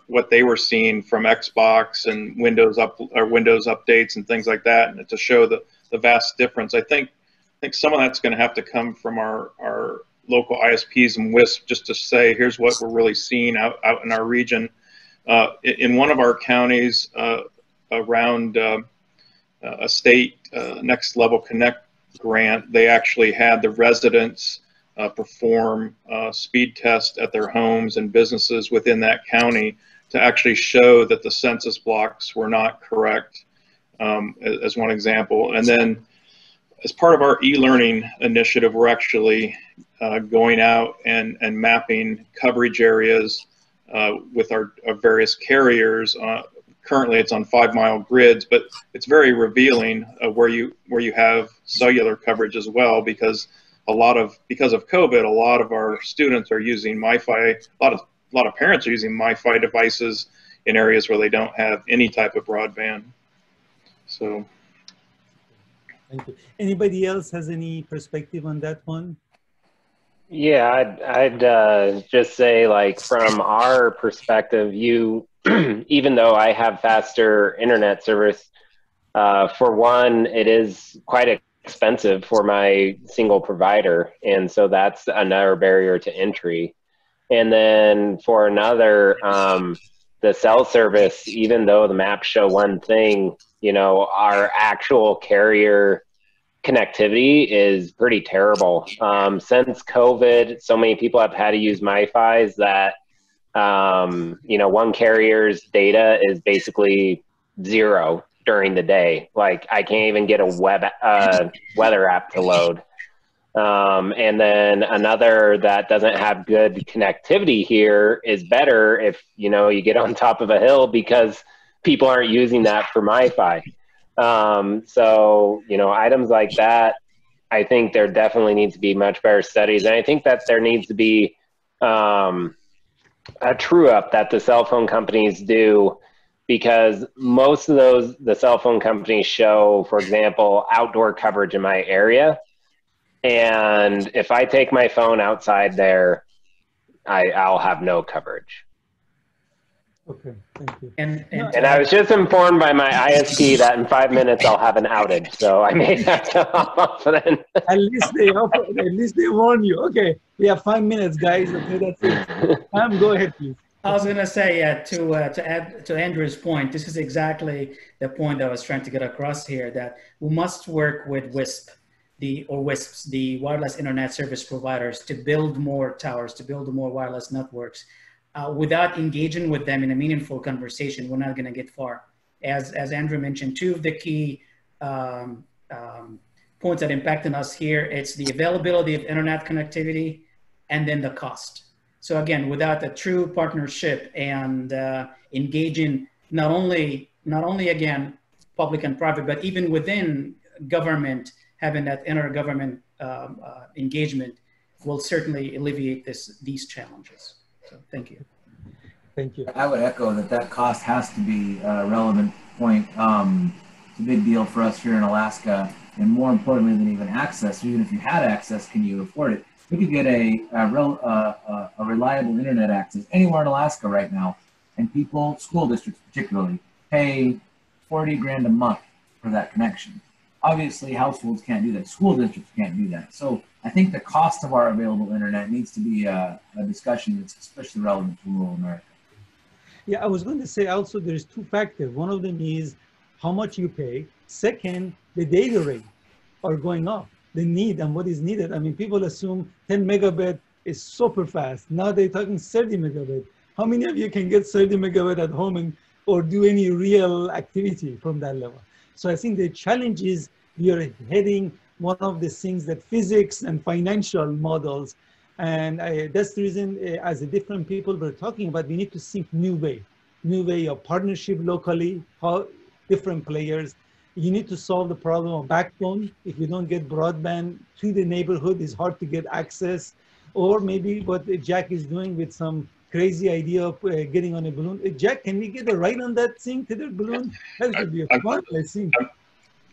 what they were seeing from Xbox and Windows updates and things like that, and to show the vast difference. I think some of that's going to have to come from our local ISPs and WISP, just to say, here's what we're really seeing out in our region. In one of our counties, around a state Next Level Connect grant, they actually had the residents perform speed tests at their homes and businesses within that county to actually show that the census blocks were not correct, as one example. And then as part of our e-learning initiative, we're actually going out and mapping coverage areas with our various carriers. Currently it's on 5-mile grids, but it's very revealing where you have cellular coverage as well, because because of COVID, a lot of our students are using MiFi. A lot of parents are using MiFi devices in areas where they don't have any type of broadband. So. Thank you. Anybody else has any perspective on that one? Yeah, I'd just say, like, from our perspective, even though I have faster internet service, for one, it is quite expensive for my single provider. And so that's another barrier to entry. And then for another, the cell service, even though the maps show one thing, you know, our actual carrier connectivity is pretty terrible. Since COVID, so many people have had to use MiFis that, you know, one carrier's data is basically 0 during the day. Like, I can't even get a weather app to load. And then another that doesn't have good connectivity here is better if, you know, you get on top of a hill, because people aren't using that for MiFi. So, you know, items like that, I think there definitely needs to be much better studies. And I think that there needs to be a true up that the cell phone companies do, because most of the cell phone companies show, for example, outdoor coverage in my area. And if I take my phone outside there, I'll have no coverage. Okay, thank you. And I was just informed by my ISP that in 5 minutes I'll have an outage, so I may have to hop off then. At least they warn you. Okay, we have 5 minutes, guys. Okay, that's it. Go ahead, please. I was going to say, to add to Andrew's point, this is exactly the point I was trying to get across here, that we must work with WISPs, the wireless internet service providers, to build more towers, to build more wireless networks. Without engaging with them in a meaningful conversation, we're not going to get far. As Andrew mentioned, 2 of the key points that impacted us here, it's the availability of internet connectivity and then the cost. So again, without a true partnership and engaging not only again, public and private, but even within government, having that inter-government engagement will certainly alleviate these challenges. So thank you. Thank you. I would echo that cost has to be a relevant point. It's a big deal for us here in Alaska, and more importantly than even access. Even if you had access, can you afford it? We could get a reliable internet access anywhere in Alaska right now, and people, school districts particularly, pay $40,000 a month for that connection. Obviously, households can't do that. School districts can't do that. So I think the cost of our available internet needs to be a discussion that's especially relevant to rural America. Yeah, I was going to say also there's 2 factors. One of them is how much you pay. Second, the data rate are going up. The need and what is needed. I mean, people assume 10 megabit is super fast. Now they're talking 30 megabit. How many of you can get 30 megabit at home or do any real activity from that level? So I think the challenge is we are heading one of the things that physics and financial models, and that's the reason as a different people were talking about, we need to think new way of partnership locally, how different players. You need to solve the problem of backbone. If you don't get broadband to the neighborhood, it's hard to get access. Or maybe what Jack is doing with some crazy idea of getting on a balloon. Jack, can we get a ride on that thing, to the balloon? That would be fun, I think.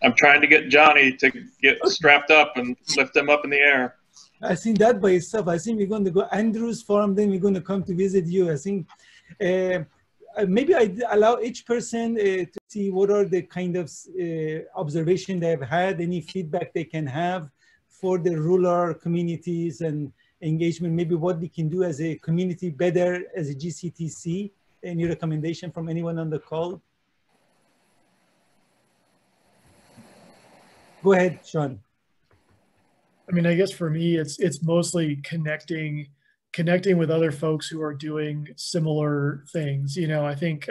I'm trying to get Johnny to get strapped up and lift him up in the air. I think that by itself, I think we're going to go Andrew's farm, then we're going to come to visit you. I think maybe I allow each person to see what are the kind of observation they've had, any feedback they can have for the rural communities and engagement, maybe what we can do as a community better as a GCTC Any recommendation from anyone on the call? Go ahead, Sean. I mean, I guess for me, it's mostly connecting with other folks who are doing similar things. You know, I think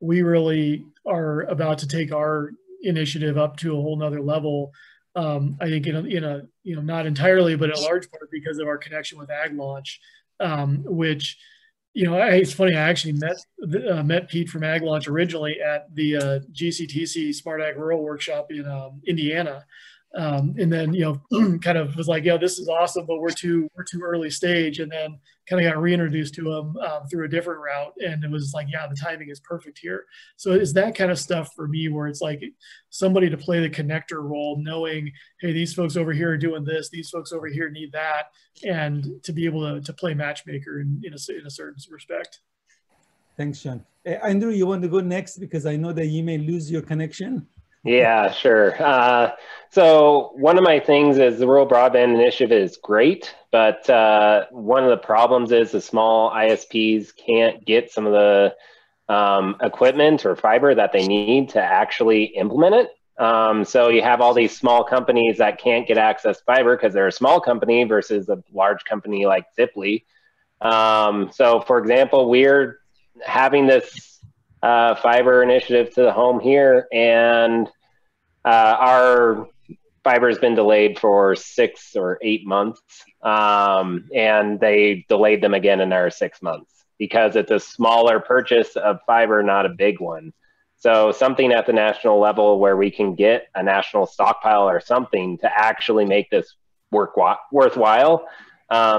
we really are about to take our initiative up to a whole nother level. I think in a not entirely, but in large part because of our connection with Ag Launch, which, you know, it's funny. I actually met Pete from Ag Launch originally at the GCTC Smart Ag Rural Workshop in Indiana. And then, you know, kind of was like, yo, this is awesome, but we're too early stage. And then kind of got reintroduced to him through a different route. And it was like, yeah, the timing is perfect here. So it's that kind of stuff for me where it's like somebody to play the connector role, knowing, hey, these folks over here are doing this, these folks over here need that. And to be able to play matchmaker in a certain respect. Thanks, Sean. Andrew, you want to go next because I know that you may lose your connection. Yeah, sure. So one of my things is the Rural Broadband Initiative is great, but one of the problems is the small ISPs can't get some of the equipment or fiber that they need to actually implement it. So you have all these small companies that can't get access to fiber because they're a small company versus a large company like Ziply. So for example, we're having this fiber initiative to the home here, and our fiber has been delayed for 6 or 8 months, and they delayed them again another 6 months because it's a smaller purchase of fiber, not a big one. So something at the national level where we can get a national stockpile or something to actually make this worthwhile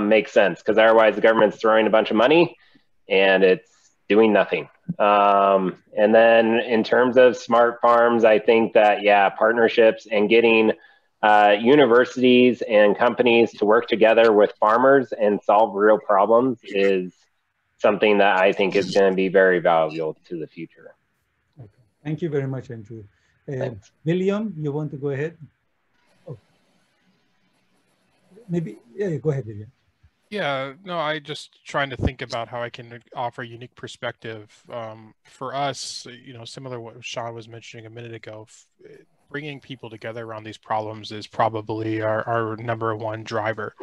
makes sense, because otherwise the government's throwing a bunch of money and it's doing nothing. And then in terms of smart farms, I think that, yeah, partnerships and getting universities and companies to work together with farmers and solve real problems is something that I think is going to be very valuable to the future. Okay. Thank you very much, Andrew. William, you want to go ahead? Oh. Maybe, yeah, go ahead, William. Yeah, no, I just trying to think about how I can offer a unique perspective. For us, you know, similar to what Sean was mentioning a minute ago, bringing people together around these problems is probably our number one driver.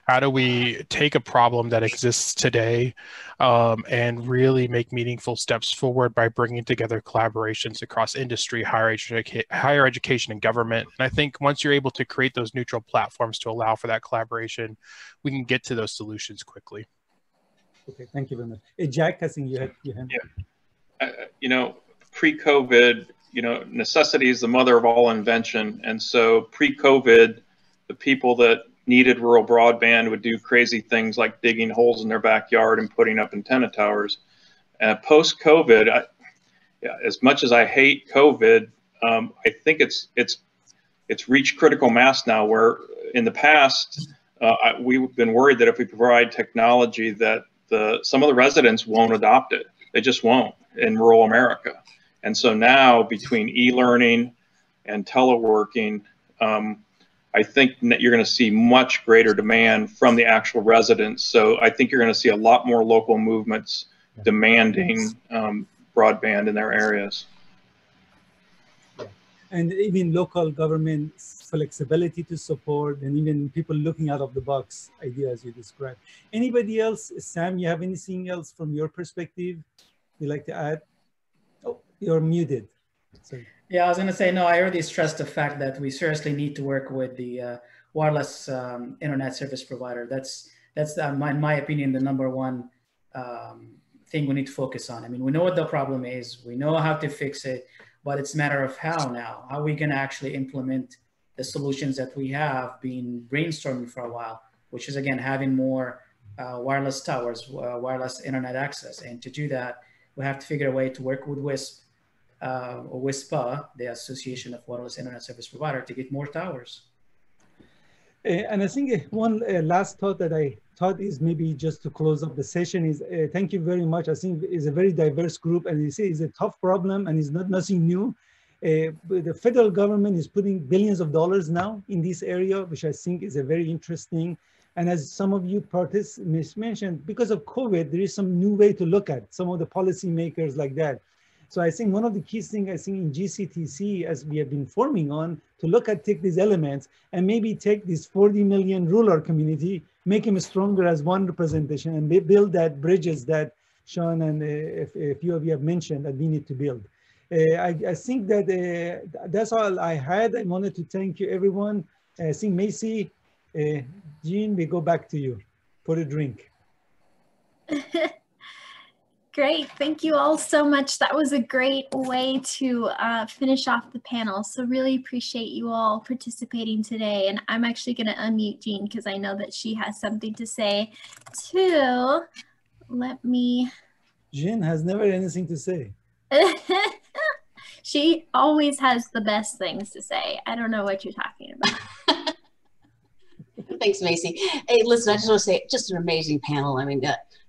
How do we take a problem that exists today and really make meaningful steps forward by bringing together collaborations across industry, higher education, and government? And I think once you're able to create those neutral platforms to allow for that collaboration, we can get to those solutions quickly. Okay, thank you very much. Jack, I think you had your hand. Yeah. You know, pre-COVID, you know, necessity is the mother of all invention. And so pre-COVID, the people that needed rural broadband would do crazy things like digging holes in their backyard and putting up antenna towers. Post-COVID, as much as I hate COVID, I think it's reached critical mass now, where in the past, we've been worried that if we provide technology that some of the residents won't adopt it. They just won't in rural America. And so now between e-learning and teleworking, I think that you're going to see much greater demand from the actual residents. So I think you're going to see a lot more local movements demanding broadband in their areas. And even local government's flexibility to support, and even people looking out of the box ideas you described. Anybody else? Sam, you have anything else from your perspective you'd like to add? Oh, you're muted. Sorry. Yeah, I was going to say, no, I already stressed the fact that we seriously need to work with the wireless internet service provider. That's in my opinion, the number one thing we need to focus on. I mean, we know what the problem is. We know how to fix it, but it's a matter of how now. How are we going to actually implement the solutions that we have been brainstorming for a while, which is, again, having more wireless towers, wireless internet access. And to do that, we have to figure a way to work with WISP, or WISPA, the Association of Wireless Internet Service Provider, to get more towers. And I think one last thought that I thought is maybe just to close up the session is thank you very much. I think it's a very diverse group, and you see it's a tough problem and it's not nothing new. But the federal government is putting billions of dollars now in this area, which I think is a very interesting. And as some of you mentioned, because of COVID, there is some new way to look at some of the policymakers like that. So I think one of the key things I think in GCTC, as we have been forming on, to look at, take these elements and maybe take this 40 million rural community, make them stronger as one representation, and build that bridges that Sean and a few of you have mentioned that we need to build. I think that that's all I had. I wanted to thank you, everyone. I think Macy, Jean, we go back to you for a drink. Great, thank you all so much. That was a great way to finish off the panel. So really appreciate you all participating today. And I'm actually gonna unmute Jean because I know that she has something to say too. Let me. Jean has never anything to say. She always has the best things to say. I don't know what you're talking about. Thanks, Macy. Hey, listen, I just want to say, just an amazing panel. I mean,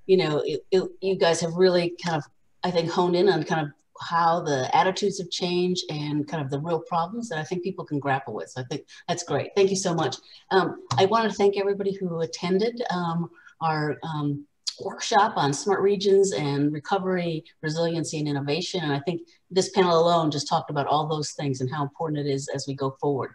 you know, you guys have really kind of, I think, honed in on kind of how the attitudes have changed and kind of the real problems that I think people can grapple with. So I think that's great. Thank you so much. I want to thank everybody who attended our workshop on smart regions and recovery, resiliency, and innovation. And I think this panel alone just talked about all those things and how important it is as we go forward.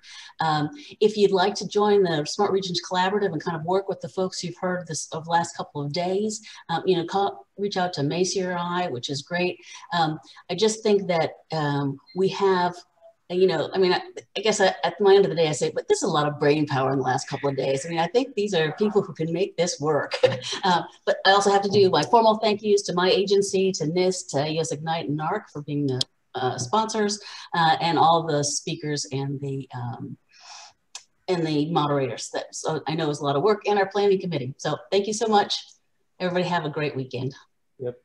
If you'd like to join the Smart Regions Collaborative and kind of work with the folks you've heard this of the last couple of days, you know, reach out to Macy or I, which is great. I just think that we have, you know, I mean, I guess at my end of the day, I say, but there's a lot of brain power in the last couple of days. I mean, I think these are people who can make this work. But I also have to do my formal thank yous to my agency, to NIST, to US Ignite and NARC for being the sponsors, and all the speakers and the moderators. That so I know is a lot of work, and our planning committee. So thank you so much. Everybody have a great weekend. Yep.